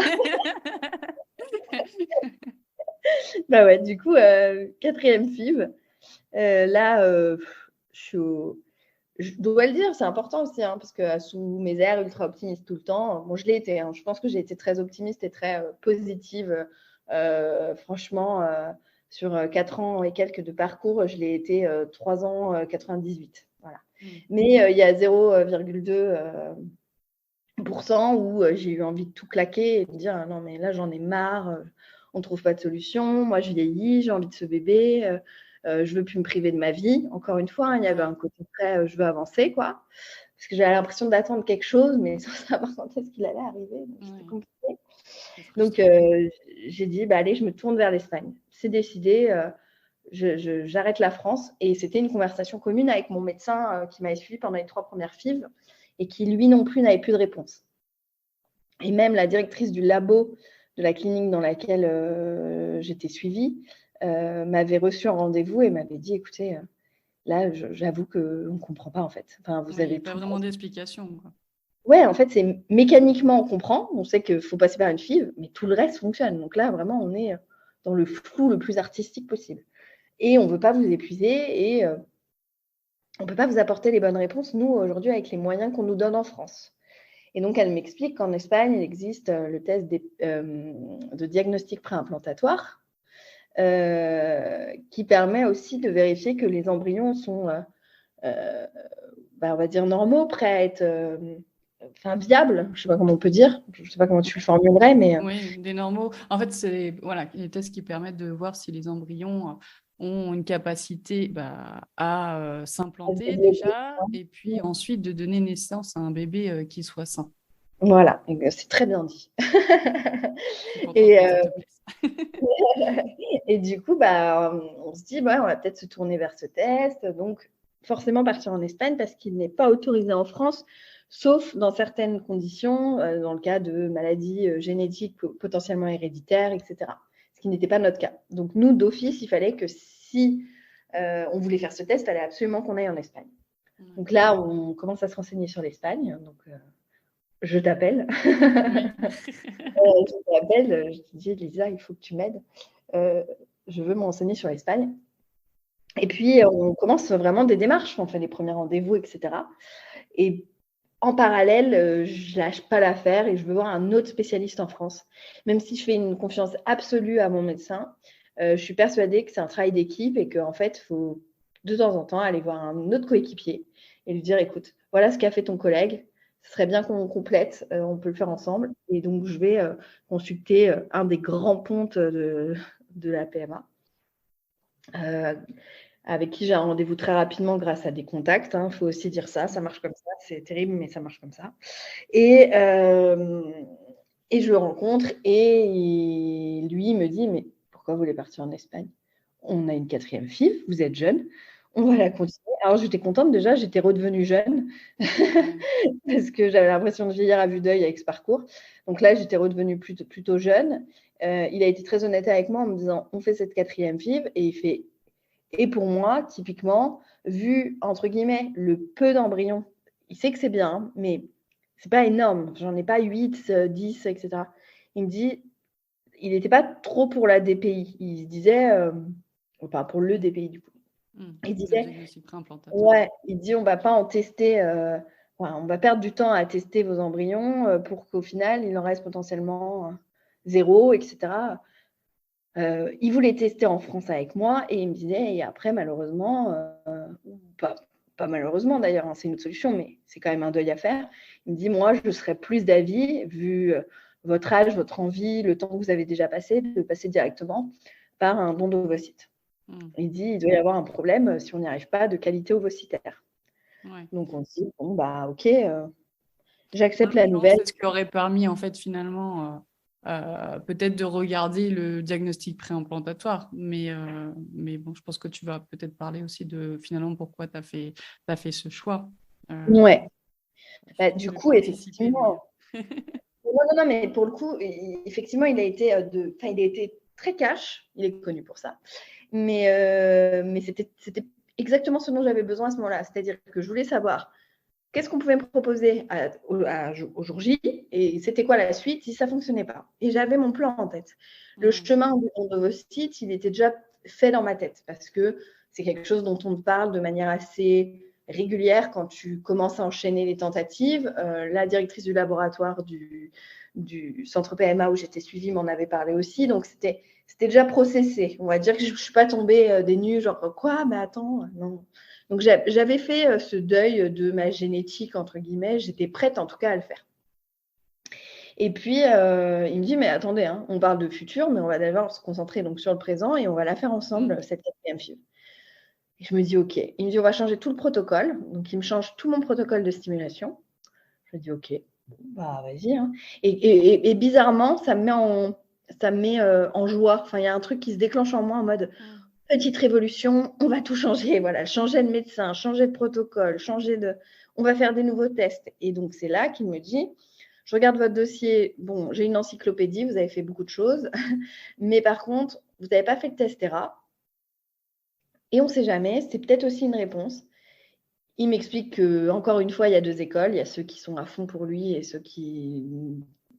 Bah ouais, du coup, 4e FIV. Là, je dois le dire, c'est important aussi, hein, parce que sous mes airs ultra optimistes tout le temps, bon, je l'ai été. Hein, je pense que j'ai été très optimiste et très positive. Franchement, sur 4 ans et quelques de parcours, je l'ai été 3 ans 98. Voilà. Mais il y a 0,2% où j'ai eu envie de tout claquer et de dire non, mais là, j'en ai marre, on ne trouve pas de solution. Moi, je vieillis, j'ai envie de ce bébé. Je ne veux plus me priver de ma vie. Encore une fois, il y avait un côté très je veux avancer, quoi. Parce que j'avais l'impression d'attendre quelque chose, mais sans savoir quand est-ce qu'il allait arriver. Donc, c'était compliqué. Donc, j'ai dit, allez, je me tourne vers l'Espagne. C'est décidé, j'arrête la France. Et c'était une conversation commune avec mon médecin qui m'avait suivi pendant les 3 premières FIV et qui, lui non plus, n'avait plus de réponse. Et même la directrice du labo de la clinique dans laquelle j'étais suivie m'avait reçu en rendez-vous et m'avait dit, écoutez, là, j'avoue qu'on ne comprend pas, en fait. Enfin, vous avez pas vraiment d'explication. Ouais, en fait, c'est mécaniquement, on comprend. On sait qu'il faut passer par une FIV, mais tout le reste fonctionne. Donc là, vraiment, on est dans le flou le plus artistique possible. Et on ne veut pas vous épuiser et on ne peut pas vous apporter les bonnes réponses, nous, aujourd'hui, avec les moyens qu'on nous donne en France. Et donc, elle m'explique qu'en Espagne, il existe le test de diagnostic préimplantatoire qui permet aussi de vérifier que les embryons sont, on va dire, normaux, prêts à être viables. Je ne sais pas comment on peut dire. Je ne sais pas comment tu le formulerais, mais… Oui, des normaux. En fait, c'est les tests qui permettent de voir si les embryons ont une capacité à s'implanter déjà, et puis ensuite de donner naissance à un bébé qui soit sain. Voilà, c'est très bien dit. Et du coup, on se dit, on va peut-être se tourner vers ce test. Donc, forcément partir en Espagne parce qu'il n'est pas autorisé en France, sauf dans certaines conditions, dans le cas de maladies génétiques potentiellement héréditaires, etc. Ce qui n'était pas notre cas. Donc, nous, d'office, il fallait que si on voulait faire ce test, il fallait absolument qu'on aille en Espagne. Donc là, on commence à se renseigner sur l'Espagne. Donc, je t'appelle. Je t'appelle, je te dis, Lisa, il faut que tu m'aides. Je veux me renseigner sur l'Espagne. Et puis, on commence vraiment des démarches. On fait les premiers rendez-vous, etc. Et en parallèle, je lâche pas l'affaire et je veux voir un autre spécialiste en France. Même si je fais une confiance absolue à mon médecin, je suis persuadée que c'est un travail d'équipe et qu'en fait, il faut de temps en temps aller voir un autre coéquipier et lui dire, écoute, voilà ce qu'a fait ton collègue. Ce serait bien qu'on complète, on peut le faire ensemble. Et donc, je vais consulter un des grands pontes de la PMA. avec qui j'ai un rendez-vous très rapidement grâce à des contacts. Il faut aussi dire ça, ça marche comme ça. C'est terrible, mais ça marche comme ça. Et je le rencontre et lui me dit, mais pourquoi vous voulez partir en Espagne? On a une 4e fille, vous êtes jeune, on va la continuer. Alors j'étais contente déjà, j'étais redevenue jeune parce que j'avais l'impression de vieillir à vue d'œil avec ce parcours. Donc là, j'étais redevenue plutôt jeune. Il a été très honnête avec moi en me disant, on fait cette 4e FIV et il fait, et pour moi, typiquement, vu, entre guillemets, le peu d'embryons, il sait que c'est bien, hein, mais c'est pas énorme. J'en ai pas 8, 10, etc. Il me dit, il n'était pas trop pour la DPI. Il se disait, enfin pour le DPI du coup. Il Le disait, diagnostic préimplantatoire. ouais, il dit, on va pas en tester, on va perdre du temps à tester vos embryons pour qu'au final, il en reste potentiellement 0, etc. Il voulait tester en France avec moi et il me disait, et après, malheureusement, pas malheureusement d'ailleurs, hein, c'est une autre solution, mais c'est quand même un deuil à faire. Il me dit, moi, je serais plus d'avis, vu votre âge, votre envie, le temps que vous avez déjà passé, de passer directement par un don d'ovocytes. Il dit, il doit y avoir un problème si on n'y arrive pas de qualité ovocitaire. Ouais. Donc on se dit, bon, bah ok, j'accepte la nouvelle. C'est ce qui aurait permis, en fait, finalement, peut-être de regarder le diagnostic préimplantatoire. Mais bon, je pense que tu vas peut-être parler aussi de, finalement, pourquoi tu as fait ce choix. Ouais. Bah, du coup, Anticiper, effectivement. Non, mais pour le coup, effectivement, il a été très cash. Il est connu pour ça. Mais c'était exactement ce dont j'avais besoin à ce moment-là. C'est-à-dire que je voulais savoir qu'est-ce qu'on pouvait me proposer au jour J et c'était quoi la suite si ça ne fonctionnait pas. Et j'avais mon plan en tête. Le chemin de vos sites, il était déjà fait dans ma tête parce que c'est quelque chose dont on parle de manière assez régulière quand tu commences à enchaîner les tentatives. La directrice du laboratoire du centre PMA où j'étais suivie m'en avait parlé aussi. Donc, c'était déjà processé. On va dire que je ne suis pas tombée des nues, genre quoi, mais attends, non. Donc, j'avais fait ce deuil de ma génétique, entre guillemets. J'étais prête, en tout cas, à le faire. Et puis, il me dit, mais attendez, hein, on parle de futur, mais on va d'abord se concentrer donc, sur le présent et on va la faire ensemble, cette 4e FIV. Et je me dis, OK. Il me dit, on va changer tout le protocole. Donc, il me change tout mon protocole de stimulation. Je me dis, OK, bah, vas-y. Hein. Et bizarrement, ça me met en joie. Enfin, il y a un truc qui se déclenche en moi en mode petite révolution, on va tout changer. Voilà, changer de médecin, changer de protocole, on va faire des nouveaux tests. Et donc, c'est là qu'il me dit, je regarde votre dossier. Bon, j'ai une encyclopédie, vous avez fait beaucoup de choses. Mais par contre, vous n'avez pas fait de test ERA. Et on ne sait jamais, c'est peut-être aussi une réponse. Il m'explique qu'encore une fois, il y a 2 écoles. Il y a ceux qui sont à fond pour lui et ceux qui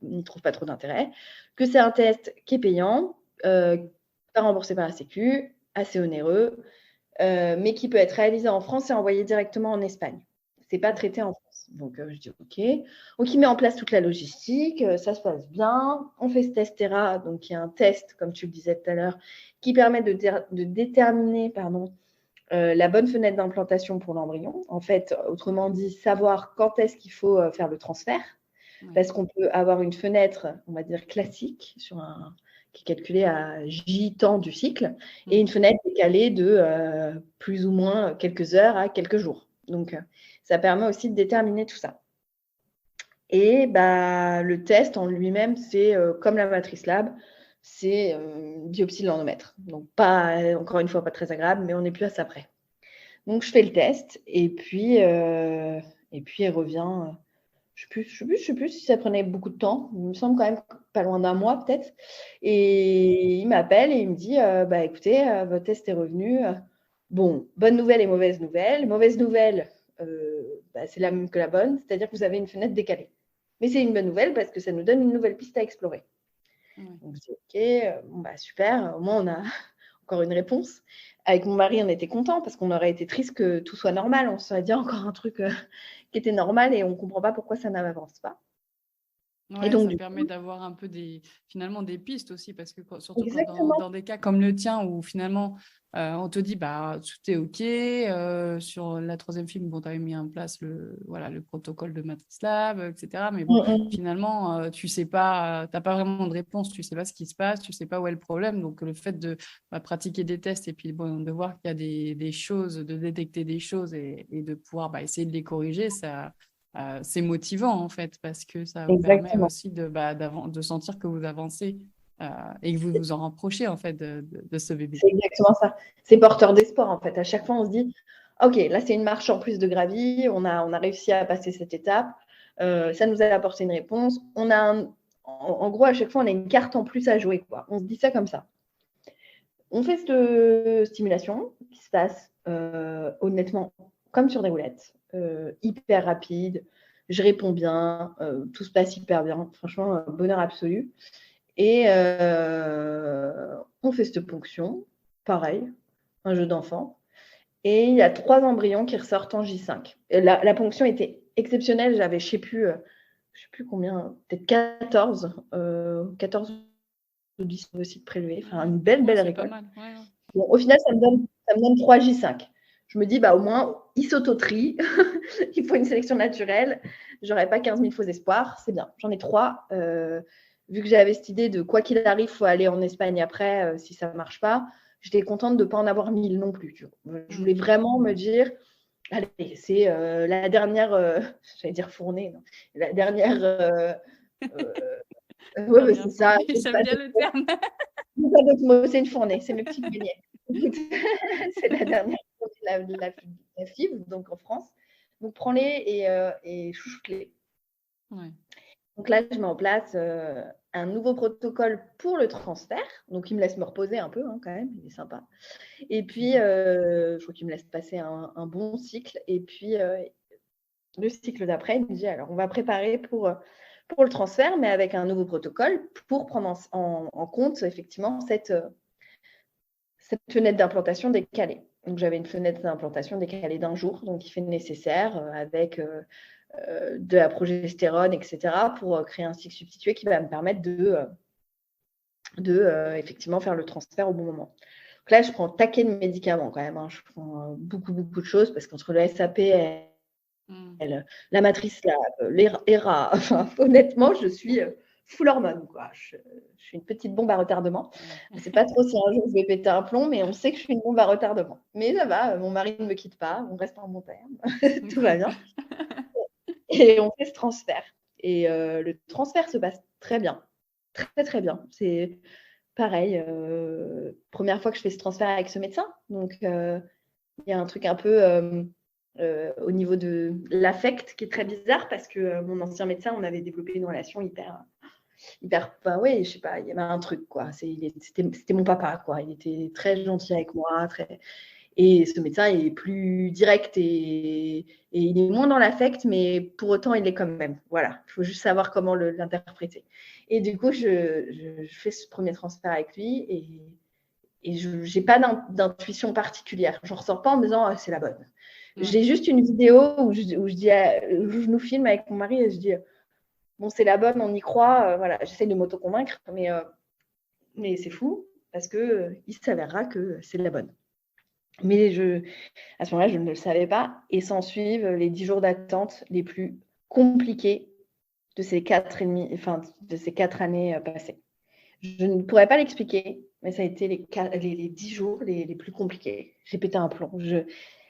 n'y trouvent pas trop d'intérêt. Que c'est un test qui est payant, pas remboursé par la Sécu, assez onéreux, mais qui peut être réalisé en France et envoyé directement en Espagne. Ce n'est pas traité en France. Donc, je dis OK. Donc, il met en place toute la logistique. Ça se passe bien. On fait ce test ERA, donc il y a un test, comme tu le disais tout à l'heure, qui permet de déterminer la bonne fenêtre d'implantation pour l'embryon. En fait, autrement dit, savoir quand est-ce qu'il faut faire le transfert. Parce qu'on peut avoir une fenêtre, on va dire classique, qui est calculée à J temps du cycle, et une fenêtre décalée de plus ou moins quelques heures à quelques jours. Donc, ça permet aussi de déterminer tout ça. Et le test en lui-même, c'est comme la matrice lab, c'est biopsie de l'endomètre. Donc, encore une fois, pas très agréable, mais on n'est plus à ça près. Donc, je fais le test et puis elle revient. Je ne sais plus si ça prenait beaucoup de temps. Il me semble quand même pas loin d'un mois peut-être. Et il m'appelle et il me dit, écoutez, votre test est revenu. Bon, bonne nouvelle et mauvaise nouvelle. Mauvaise nouvelle, c'est la même que la bonne, c'est-à-dire que vous avez une fenêtre décalée. Mais c'est une bonne nouvelle parce que ça nous donne une nouvelle piste à explorer. Donc, je dis, OK, super, au moins on a encore une réponse. Avec mon mari, on était contents parce qu'on aurait été triste que tout soit normal. On se serait dit encore un truc qui était normal et on ne comprend pas pourquoi ça n'avance pas. Et Ouais, donc, ça du permet coup, d'avoir un peu finalement des pistes aussi, parce que surtout quand exactement, dans des cas comme le tien, où finalement on te dit bah tout est OK, sur la troisième film, bon, tu avais mis en place voilà, le protocole de Matrix Lab, etc. Mais bon, mm, mm, finalement, tu sais pas, t'as pas vraiment de réponse, tu sais pas ce qui se passe, tu sais pas où est le problème. Donc le fait de pratiquer des tests et puis bon, de voir qu'il y a des choses, de détecter des choses et de pouvoir essayer de les corriger, ça c'est motivant en fait parce que ça permet exactement. aussi de sentir que vous avancez et que vous vous en rapprochez en fait de ce bébé. C'est exactement ça. C'est porteur d'espoir, en fait. À chaque fois, on se dit, OK, là, c'est une marche en plus de gravie. On a réussi à passer cette étape. Ça nous a apporté une réponse. En gros, à chaque fois, on a une carte en plus à jouer, quoi. On se dit ça comme ça. On fait cette stimulation qui se passe honnêtement comme sur des roulettes, hyper rapide. Je réponds bien, tout se passe hyper bien. Franchement, bonheur absolu. Et on fait cette ponction, pareil, un jeu d'enfant. Et il y a 3 embryons qui ressortent en J5. Et la ponction était exceptionnelle. J'avais, je sais plus combien, peut-être 14 ou 10 ovocytes prélevés. Enfin, une belle, Ouais, belle c'est pas récolte. mal. Ouais, ouais. Bon, au final, ça me donne 3 J5. Je me dis, au moins, ils s'auto-trient. Il faut une sélection naturelle. J'aurais pas 15 000 faux espoirs. C'est bien. J'en ai 3. Vu que j'avais cette idée de quoi qu'il arrive, il faut aller en Espagne après si ça ne marche pas, j'étais contente de ne pas en avoir 1000 non plus. Je voulais vraiment me dire, allez, c'est la dernière, j'allais dire fournée, non, la dernière. Ouais, Dernière c'est ça. fournée, j'aime bien le terme. Pas d'autre mot, c'est une fournée, c'est mes petits beignets. C'est la dernière fournée de la FIV, donc en France. Donc prends-les et chouchoute-les. Ouais. Donc là, je mets en place un nouveau protocole pour le transfert. Donc, il me laisse me reposer un peu quand même, il est sympa. Et puis, je crois qu'il me laisse passer un bon cycle. Et puis, le cycle d'après, il me dit, alors, on va préparer pour le transfert, mais avec un nouveau protocole pour prendre en compte, effectivement, cette fenêtre d'implantation décalée. Donc, j'avais une fenêtre d'implantation décalée d'1 jour, donc il fait le nécessaire avec de la progestérone, etc., pour créer un cycle substitué qui va me permettre de effectivement faire le transfert au bon moment. Donc là, je prends un taquet de médicaments quand même. Je prends beaucoup, beaucoup de choses parce qu'entre le SAP, la matrice lab, l'ERA, enfin, honnêtement, je suis full hormone, quoi. Je suis une petite bombe à retardement. Je ne sais pas trop si un jour je vais péter un plomb, mais on sait que je suis une bombe à retardement. Mais ça va, mon mari ne me quitte pas, on reste en bon terme, tout va bien. Et on fait ce transfert. Et le transfert se passe très bien. Très, très bien. C'est pareil, première fois que je fais ce transfert avec ce médecin. Donc, il y a un truc un peu au niveau de l'affect qui est très bizarre parce que mon ancien médecin, on avait développé une relation hyper, oui, je sais pas, il y avait un truc, quoi. C'était mon papa, quoi. Il était très gentil avec moi, très. Et ce médecin est plus direct et il est moins dans l'affect, mais pour autant, il est quand même. Voilà, il faut juste savoir comment l'interpréter. Et du coup, je fais ce premier transfert avec lui et je n'ai pas d'intuition particulière. Je ne ressors pas en me disant ah, c'est la bonne. J'ai juste une vidéo où je nous filme avec mon mari et je dis bon, c'est la bonne, on y croit. Voilà, j'essaie de m'auto-convaincre, mais c'est fou parce qu'il s'avérera que c'est la bonne. Mais à ce moment-là, je ne le savais pas. Et s'en suivent les 10 jours d'attente les plus compliqués de ces 4 années passées. Je ne pourrais pas l'expliquer, mais ça a été les 10 jours les plus compliqués. J'ai pété un plomb.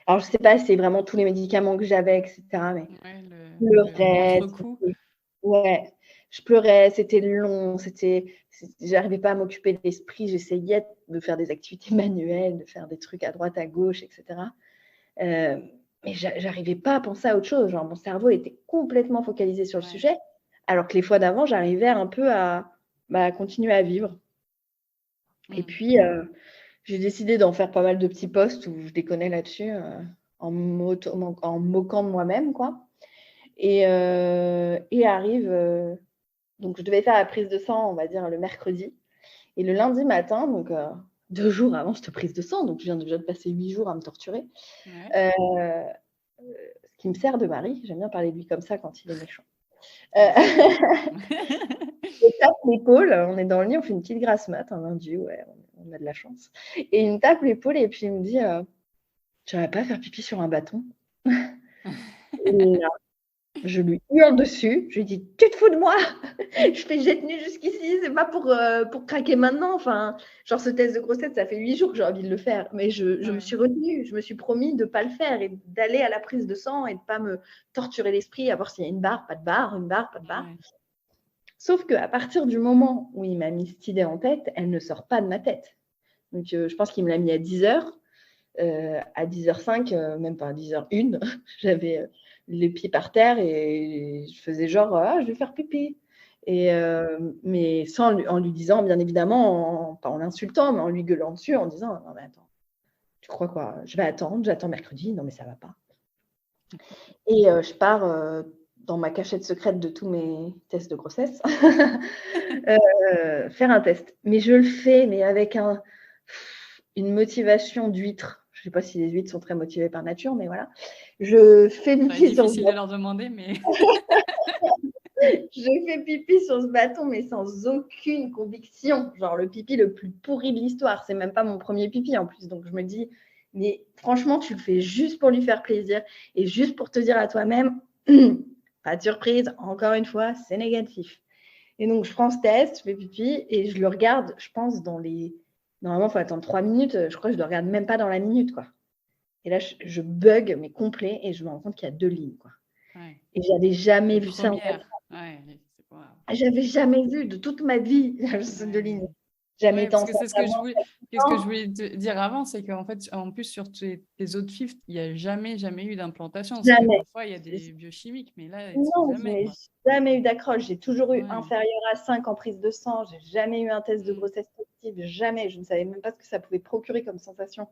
Alors, je ne sais pas si c'est vraiment tous les médicaments que j'avais, etc. Mais Ouais, je pleurais. contre-coup. Ouais, je pleurais, c'était long, j'arrivais pas à m'occuper de l'esprit, j'essayais de faire des activités manuelles, de faire des trucs à droite, à gauche, etc. Mais j'arrivais pas à penser à autre chose. Genre, mon cerveau était complètement focalisé sur le sujet, alors que les fois d'avant, j'arrivais un peu à continuer à vivre. Et puis, j'ai décidé d'en faire pas mal de petits posts où je déconnais là-dessus, en moquant de moi-même, quoi. Et arrive, donc je devais faire la prise de sang, on va dire, le mercredi. Et le lundi matin, donc 2 jours avant cette prise de sang, donc je viens déjà de passer 8 jours à me torturer, ce qui me sert de mari, j'aime bien parler de lui comme ça quand il est méchant. Je tape l'épaule, on est dans le lit, on fait une petite grasse mat un lundi, ouais, on a de la chance. Et il me tape l'épaule et puis il me dit tu vas pas faire pipi sur un bâton? Et là, je lui hurle dessus, je lui dis tu te fous de moi? Je fais j'ai tenu jusqu'ici, c'est pas pour craquer maintenant. Enfin, genre ce test de grossesse, ça fait 8 jours que j'ai envie de le faire, mais je me suis retenue, je me suis promis de pas le faire et d'aller à la prise de sang et de pas me torturer l'esprit à voir s'il y a une barre, pas de barre, une barre, pas de barre. Sauf qu'à partir du moment où il m'a mis cette idée en tête, elle ne sort pas de ma tête. Donc, je pense qu'il me l'a mis à 10h. À 10h05, même pas à 10h01, j'avais les pieds par terre et je faisais genre je vais faire pipi. Et, mais en lui disant, bien évidemment, pas en l'insultant, mais en lui gueulant dessus, en disant non, mais attends, tu crois quoi? Je vais attendre, j'attends mercredi. Non, mais ça va pas. Et je pars dans ma cachette secrète de tous mes tests de grossesse faire un test. Mais je le fais, mais avec une motivation d'huître. Je ne sais pas si les huîtres sont très motivées par nature, mais voilà. Je fais pipi sur difficile de leur demander, mais je fais pipi sur ce bâton, mais sans aucune conviction. Genre le pipi le plus pourri de l'histoire. C'est même pas mon premier pipi en plus. Donc je me dis, mais franchement, tu le fais juste pour lui faire plaisir et juste pour te dire à toi-même, pas de surprise, encore une fois, c'est négatif. Et donc, je prends ce test, je fais pipi et je le regarde, je pense, Normalement, il faut attendre 3 minutes. Je crois que je ne le regarde même pas dans la minute, quoi. Et là, je bug, mais complet, et je me rends compte qu'il y a 2 lignes, quoi. Ouais. Et j'avais jamais vu ça en fait. J'avais jamais vu de toute ma vie 2 lignes. Jamais été enceinte. C'est ce que je voulais te dire avant, c'est qu'en fait, en plus, sur tes autres FIV, il n'y a jamais eu d'implantation. Jamais. Parfois, il y a des biochimiques, mais là, non, je n'ai jamais eu d'accroche. J'ai toujours eu inférieur à 5 en prise de sang. J'ai jamais eu un test de grossesse positive. Jamais. Je ne savais même pas ce que ça pouvait procurer comme sensation.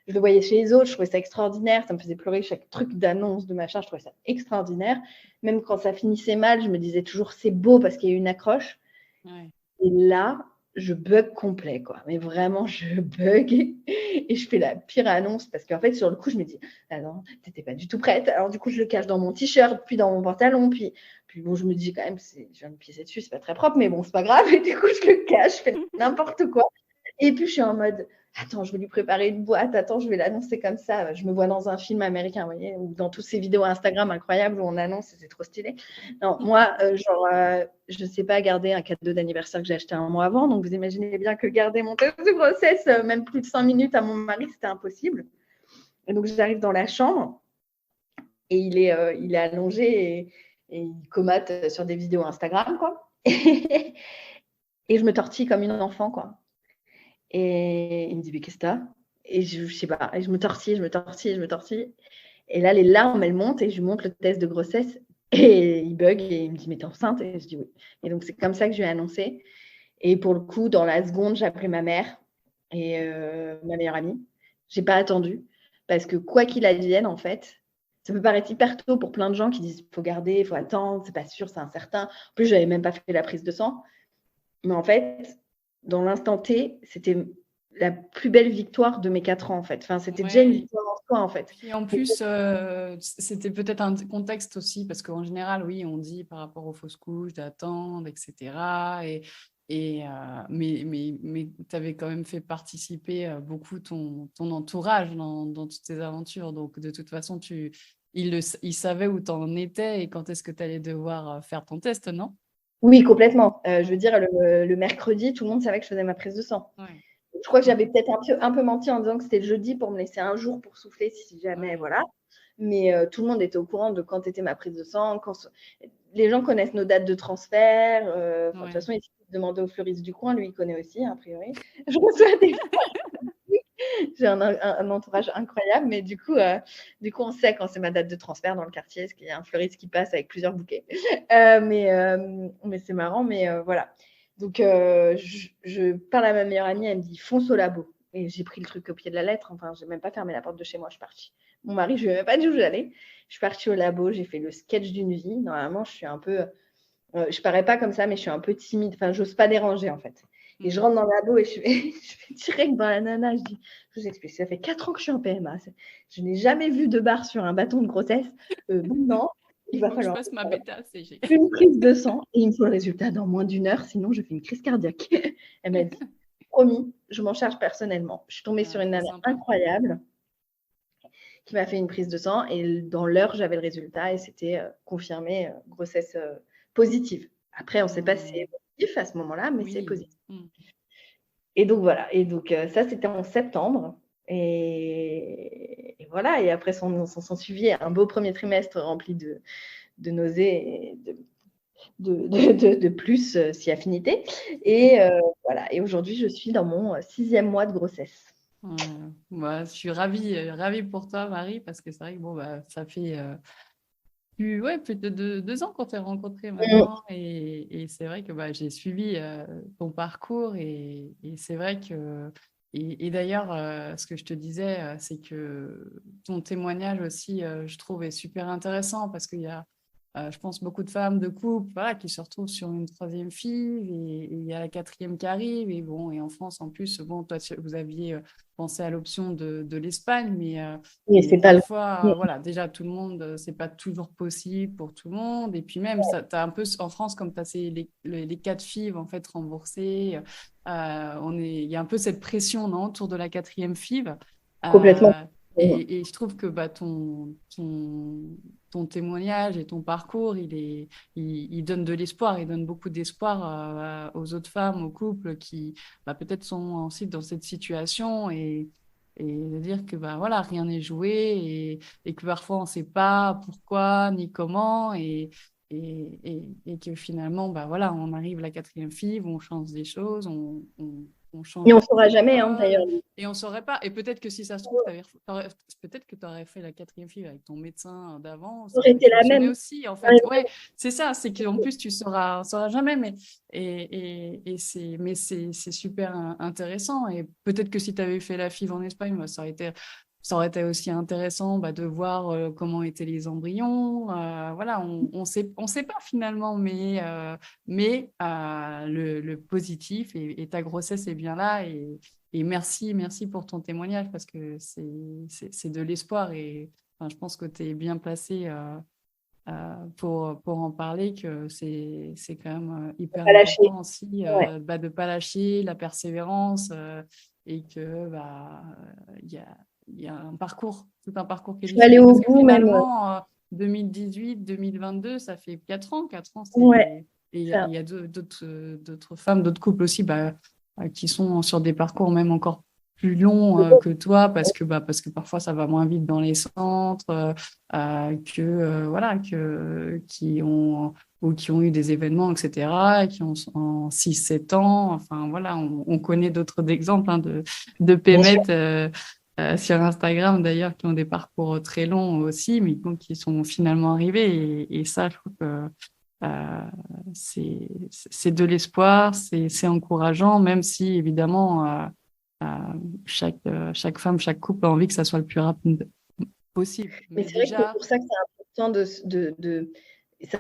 Je le voyais chez les autres, je trouvais ça extraordinaire. Ça me faisait pleurer chaque truc d'annonce de machin. Je trouvais ça extraordinaire. Même quand ça finissait mal, je me disais toujours c'est beau parce qu'il y a eu une accroche. Ouais. Et là, je bug complet, quoi. Mais vraiment, je bug et je fais la pire annonce parce qu'en fait, sur le coup, je me dis ah non, t'étais pas du tout prête. Alors du coup, je le cache dans mon t-shirt, puis dans mon pantalon, puis bon, je me dis quand même, je viens de pisser dessus, c'est pas très propre, mais bon, c'est pas grave. Et du coup, je le cache, je fais n'importe quoi. Et puis, je suis en mode attends, je vais lui préparer une boîte, attends, je vais l'annoncer comme ça. Je me vois dans un film américain, vous voyez, ou dans toutes ces vidéos Instagram incroyables où on annonce, c'est trop stylé. Non, moi, je ne sais pas garder un cadeau d'anniversaire que j'ai acheté un mois avant, donc vous imaginez bien que garder mon test de grossesse, même plus de 5 minutes à mon mari, c'était impossible. Et donc, j'arrive dans la chambre et il est allongé et il comate sur des vidéos Instagram, quoi. Et je me tortille comme une enfant, quoi. Et il me dit, mais qu'est-ce que t'as? Et je sais pas, et je me tortille. Et là, les larmes, elles montent et je lui montre le test de grossesse et il bug et il me dit, mais t'es enceinte? Et je dis oui. Et donc, c'est comme ça que je lui ai annoncé. Et pour le coup, dans la seconde, j'ai appelé ma mère et ma meilleure amie. J'ai pas attendu parce que quoi qu'il advienne, en fait, ça peut paraître hyper tôt pour plein de gens qui disent, il faut garder, il faut attendre, c'est pas sûr, c'est incertain. En plus, j'avais même pas fait la prise de sang. Mais en fait, dans l'instant T, c'était la plus belle victoire de mes 4 ans, en fait. Enfin, c'était déjà une victoire en soi, en fait. Et en plus, c'était peut-être un contexte aussi, parce qu'en général, oui, on dit par rapport aux fausses couches, d'attendre, etc. Mais tu avais quand même fait participer beaucoup ton entourage dans toutes tes aventures. Donc, de toute façon, il savait où tu en étais et quand est-ce que tu allais devoir faire ton test, non? Oui, complètement. Je veux dire, le mercredi, tout le monde savait que je faisais ma prise de sang. Ouais. Je crois que j'avais peut-être un peu menti en disant que c'était le jeudi pour me laisser un jour pour souffler si jamais, voilà. Mais tout le monde était au courant de quand était ma prise de sang. Les gens connaissent nos dates de transfert. De toute façon, il suffit de demander au fleuriste du coin. Lui, il connaît aussi, a priori. Je reçois des j'ai un entourage incroyable, mais du coup, on sait quand c'est ma date de transfert dans le quartier, parce qu'il y a un fleuriste qui passe avec plusieurs bouquets. Mais c'est marrant, mais voilà. Donc, je parle à ma meilleure amie, elle me dit fonce au labo. Et j'ai pris le truc au pied de la lettre. Enfin, j'ai même pas fermé la porte de chez moi, je suis partie. Mon mari, je lui ai même pas dit où j'allais. Je suis partie au labo, j'ai fait le sketch d'une vie. Normalement, je suis un peu, je parais pas comme ça, mais je suis un peu timide. Enfin, j'ose pas déranger en fait. Et je rentre dans le labo et je vais direct dans la nana. Je vous explique, ça fait 4 ans que je suis en PMA. Je n'ai jamais vu de barre sur un bâton de grossesse. Non. il Il va faut que je falloir fasse ma bêta-CG. une prise de sang et il me faut le résultat dans moins d'une heure, sinon je fais une crise cardiaque. Elle m'a dit, promis, je m'en charge personnellement. Je suis tombée sur une Trop nana sympa. incroyable qui m'a fait une prise de sang et dans l'heure, j'avais le résultat et c'était confirmé grossesse positive. Après, on ne sait pas si c'est positif à ce moment-là, mais c'est Oui. positif. Et donc voilà, et donc ça c'était en septembre. Et voilà, et après s'en suivit un beau premier trimestre rempli de nausées et de plus si affinité. Et voilà, et aujourd'hui je suis dans mon 6e mois de grossesse. Bah, je suis ravie pour toi, Marie, parce que c'est vrai que bon, bah, ça fait plus de 2 ans qu'on s'est rencontrés maintenant. Et c'est vrai que bah, j'ai suivi ton parcours. Et c'est vrai que. Et d'ailleurs, ce que je te disais, c'est que ton témoignage aussi, je trouve, est super intéressant parce qu'il y a, je pense, beaucoup de femmes de couple voilà, qui se retrouvent sur une troisième fille et il y a la quatrième qui arrive. Et bon, et en France, en plus, bon, toi, vous aviez pensé à l'option de l'Espagne, Et mais c'est pas le... parfois, voilà, déjà, tout le monde, c'est pas toujours possible pour tout le monde. Et puis même, tu as un peu, en France, comme tu as les 4 FIV, en fait, remboursées, il y a un peu cette pression, non, autour de la quatrième FIV. Complètement. Et je trouve que bah, ton témoignage et ton parcours, il donne de l'espoir, il donne beaucoup d'espoir aux autres femmes, aux couples qui bah, peut-être sont aussi dans cette situation et de dire que bah, voilà, rien n'est joué et que parfois on ne sait pas pourquoi ni comment et que finalement, bah, voilà, on arrive à la quatrième FIV, on change des choses, on change Et on de ne saura jamais, hein, d'ailleurs. protocole et on ne saurait pas. Et peut-être que si ça se trouve, peut-être que tu aurais fait la quatrième FIV avec ton médecin d'avant, Ça ça aurait aurait été la fonctionné même. aussi, en fait. Ouais, c'est ça, c'est qu'en plus, tu sauras jamais, mais c'est super intéressant. Et peut-être que si tu avais fait la FIV en Espagne, bah, ça aurait été aussi intéressant bah, de voir comment étaient les embryons. Voilà, on sait pas finalement, mais le positif et ta grossesse est bien là. Et merci pour ton témoignage parce que c'est de l'espoir et enfin, je pense que tu es bien placé pour en parler, que c'est quand même hyper Pas lâcher. important aussi Ouais. bah, de ne pas lâcher, la persévérance et que bah, il y a tout un parcours qui est Je suis allée difficile au parce que bout même. finalement, 2018, 2022, ça fait 4 ans. 4 ans, Ouais. et il y a Ça. il y a d'autres femmes, d'autres couples aussi bah, qui sont sur des parcours même encore plus longs que toi parce que parfois ça va moins vite dans les centres. Voilà, qui ont eu des événements, etc., et qui ont en 6 7 ans. Enfin, voilà, on connaît d'autres exemples de Bien sûr. pémettes sur Instagram, d'ailleurs, qui ont des parcours très longs aussi, mais donc, qui sont finalement arrivés. Et ça, je trouve que euh, c'est de l'espoir, c'est encourageant, même si, évidemment, chaque femme, chaque couple a envie que ça soit le plus rapide possible. Mais Mais c'est vrai que c'est déjà, pour ça que c'est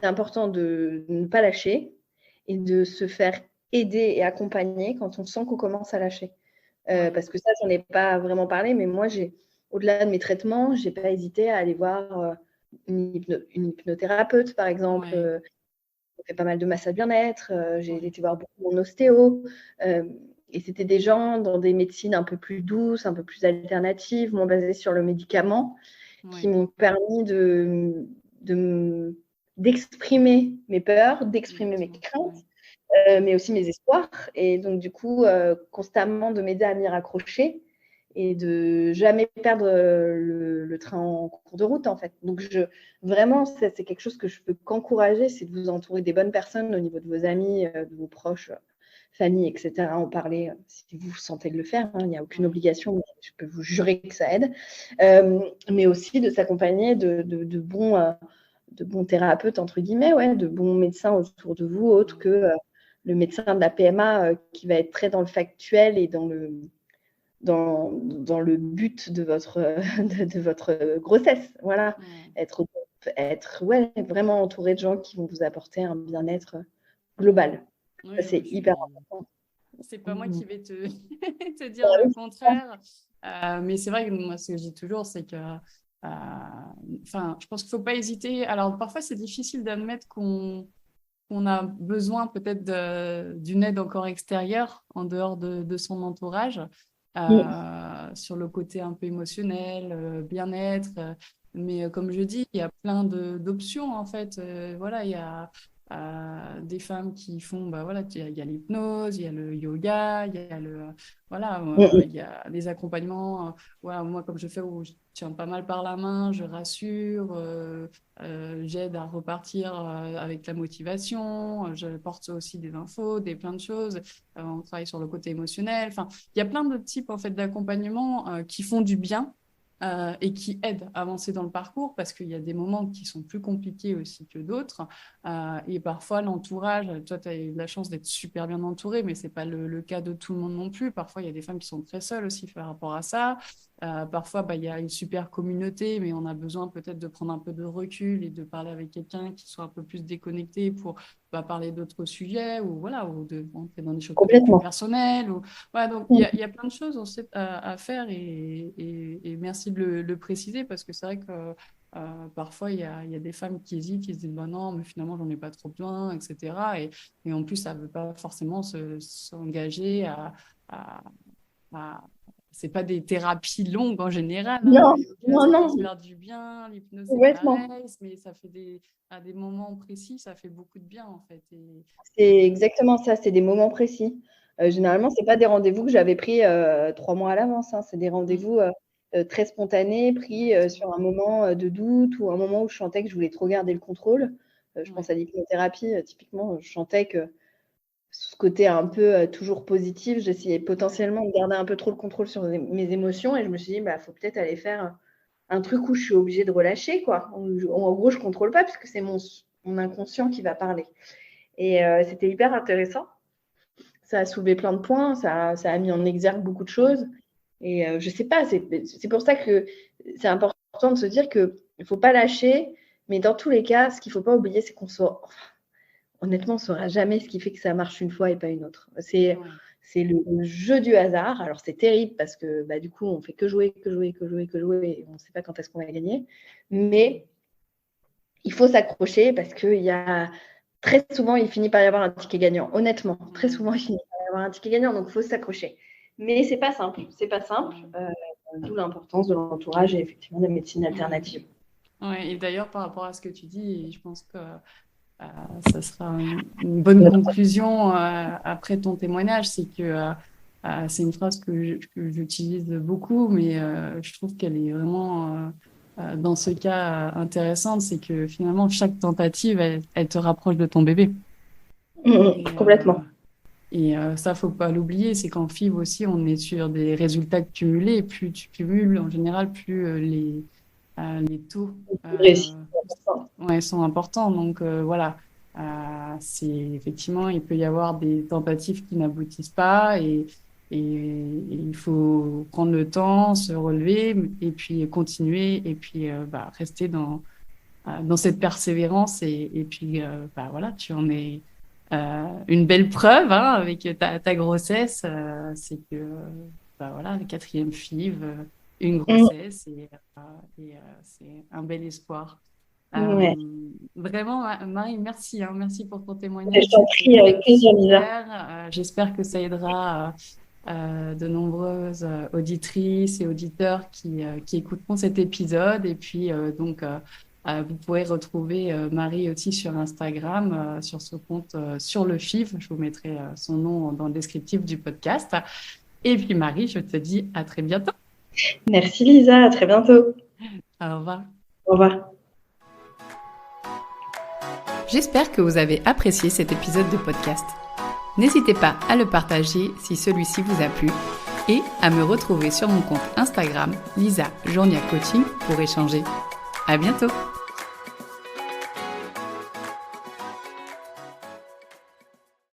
important de ne pas lâcher et de se faire aider et accompagner quand on sent qu'on commence à lâcher. ouais, Parce que ça, j'en ai pas vraiment parlé, mais moi, au-delà de mes traitements, j'ai pas hésité à aller voir une hypnothérapeute, par exemple. ouais, On fait pas mal de massage bien-être. J'ai ouais, été voir beaucoup mon ostéo. Et c'était des gens dans des médecines un peu plus douces, un peu plus alternatives, moins basées sur le médicament, qui ouais, m'ont permis d'exprimer mes peurs, d'exprimer mes exactement, craintes, ouais, mais aussi mes espoirs. Et donc, du coup, constamment de m'aider à m'y raccrocher et de jamais perdre le train en cours de route, en fait. Donc, vraiment, c'est quelque chose que je peux qu'encourager, c'est de vous entourer des bonnes personnes au niveau de vos amis, de vos proches, famille, etc. En parler si vous sentez de le faire. Hein, il n'y a aucune ouais, obligation, mais je peux vous jurer que ça aide. Mais aussi de s'accompagner de bons thérapeutes, entre guillemets, ouais, de bons médecins autour de vous, autres ouais, que le médecin de la PMA qui va être très dans le factuel et dans le but de votre grossesse. Voilà. ouais. Être ouais, vraiment entouré de gens qui vont vous apporter un bien-être global. Ça, Oui, c'est oui, hyper important. c'est pas moi qui vais te, te Ah dire le oui, contraire. Mais c'est vrai que moi, ce que je dis toujours, c'est que Enfin, je pense qu'il ne faut pas hésiter. Alors, parfois, c'est difficile d'admettre qu'on a besoin peut-être d'une aide encore extérieure, en dehors de son entourage, Mm. sur le côté un peu émotionnel, bien-être. Mais comme je dis, il y a plein d'options, en fait. Voilà, il y a des femmes qui font, bah, voilà, il y a l'hypnose, il y a le yoga, il y a voilà, Mm. il y a des accompagnements. Voilà, moi, comme je fais où je tiens pas mal par la main, je rassure. J'aide à repartir avec la motivation, je porte aussi des infos, plein de choses, on travaille sur le côté émotionnel. Enfin, il y a plein de types en fait, d'accompagnement qui font du bien et qui aident à avancer dans le parcours parce qu'il y a des moments qui sont plus compliqués aussi que d'autres. Et parfois, l'entourage, toi, tu as eu la chance d'être super bien entourée, mais ce n'est pas le cas de tout le monde non plus. Parfois, il y a des femmes qui sont très seules aussi par rapport à ça. Parfois, bah, il y a une super communauté, mais on a besoin peut-être de prendre un peu de recul et de parler avec quelqu'un qui soit un peu plus déconnecté pour parler d'autres sujets ou, voilà, ou de rentrer dans des choses peut-être plus Complètement. personnelles. Voilà, donc, Mm. il y a plein de choses à faire et merci de le préciser parce que c'est vrai que parfois, il y a des femmes qui hésitent, qui se disent bah non, mais finalement, j'en ai pas trop besoin, etc. Et en plus, ça ne veut pas forcément s'engager à, à- c'est pas des thérapies longues en général, hein. Non, Le yoga, non, ça peut non, se faire du bien, l'hypnose, c'est complètement. pareil, mais ça fait à des moments précis, ça fait beaucoup de bien, en fait. C'est exactement ça, c'est des moments précis. Généralement, c'est pas des rendez-vous que j'avais pris 3 mois à l'avance, hein. C'est des Mm, rendez-vous très spontanés, pris exactement. sur un moment de doute ou un moment où je sentais que je voulais trop garder le contrôle. Je Ouais. pense à l'hypnothérapie, typiquement, je sentais que ce côté un peu toujours positif, j'essayais Ouais. potentiellement de garder un peu trop le contrôle sur mes émotions et je me suis dit, bah, faut peut-être aller faire un truc où je suis obligée de relâcher, quoi. En gros, je contrôle pas puisque c'est mon inconscient qui va parler. Et c'était hyper intéressant. Ça a soulevé plein de points, ça a mis en exergue beaucoup de Ouais. choses. Et je sais pas, c'est pour ça que c'est important de se dire qu'il ne faut pas lâcher, mais dans tous les cas, ce qu'il ne faut pas oublier, c'est qu'on soit, enfin, honnêtement, on ne saura jamais ce qui fait que ça marche une fois et pas une autre. Ouais. C'est le jeu du hasard. Alors c'est terrible parce que bah, du coup, on fait que jouer, que jouer, que jouer, que jouer, et on ne sait pas quand est-ce qu'on va gagner. Mm. Mais il faut s'accrocher parce qu'il y a très souvent, il finit par y avoir un ticket gagnant. Honnêtement, très souvent, il Mm. finit par y avoir un ticket gagnant, donc il faut s'accrocher. Mais c'est pas simple, c'est pas simple, Mm. d'où l'importance de l'entourage et effectivement des médecines Ouais. alternatives. Ouais. Et d'ailleurs, par rapport à ce que tu dis, je pense que ça sera une bonne conclusion après ton témoignage, c'est que c'est une phrase que j'utilise beaucoup, mais je trouve qu'elle est vraiment, dans ce cas, intéressante, c'est que finalement, chaque tentative, elle te rapproche de ton bébé. Et, Complètement. ça, faut pas l'oublier, c'est qu'en FIV aussi, on est sur des résultats cumulés. Plus tu cumules, en général, plus les taux Réussi. ouais, sont importants. Donc voilà, c'est effectivement, il peut y avoir des tentatives qui n'aboutissent pas et il faut prendre le temps, se relever et puis continuer et puis rester dans cette persévérance et puis voilà, tu en es une belle preuve hein, avec ta grossesse, c'est que voilà, le quatrième FIV, une grossesse c'est un bel espoir. Ouais. Vraiment, Marie, merci, hein, merci pour ton Je témoignage, t'en prie, c'était avec plaisir, Lisa. super. J'espère que ça aidera de nombreuses auditrices et auditeurs qui écouteront cet épisode. Et puis, vous pourrez retrouver Marie aussi sur Instagram, sur ce compte sur le FIV. Je vous mettrai son nom dans le descriptif du podcast. Et puis, Marie, je te dis à très bientôt. Merci, Lisa. À très bientôt. Au revoir. Au revoir. J'espère que vous avez apprécié cet épisode de podcast. N'hésitez pas à le partager si celui-ci vous a plu et à me retrouver sur mon compte Instagram Lisa Journiac Coaching pour échanger. À bientôt!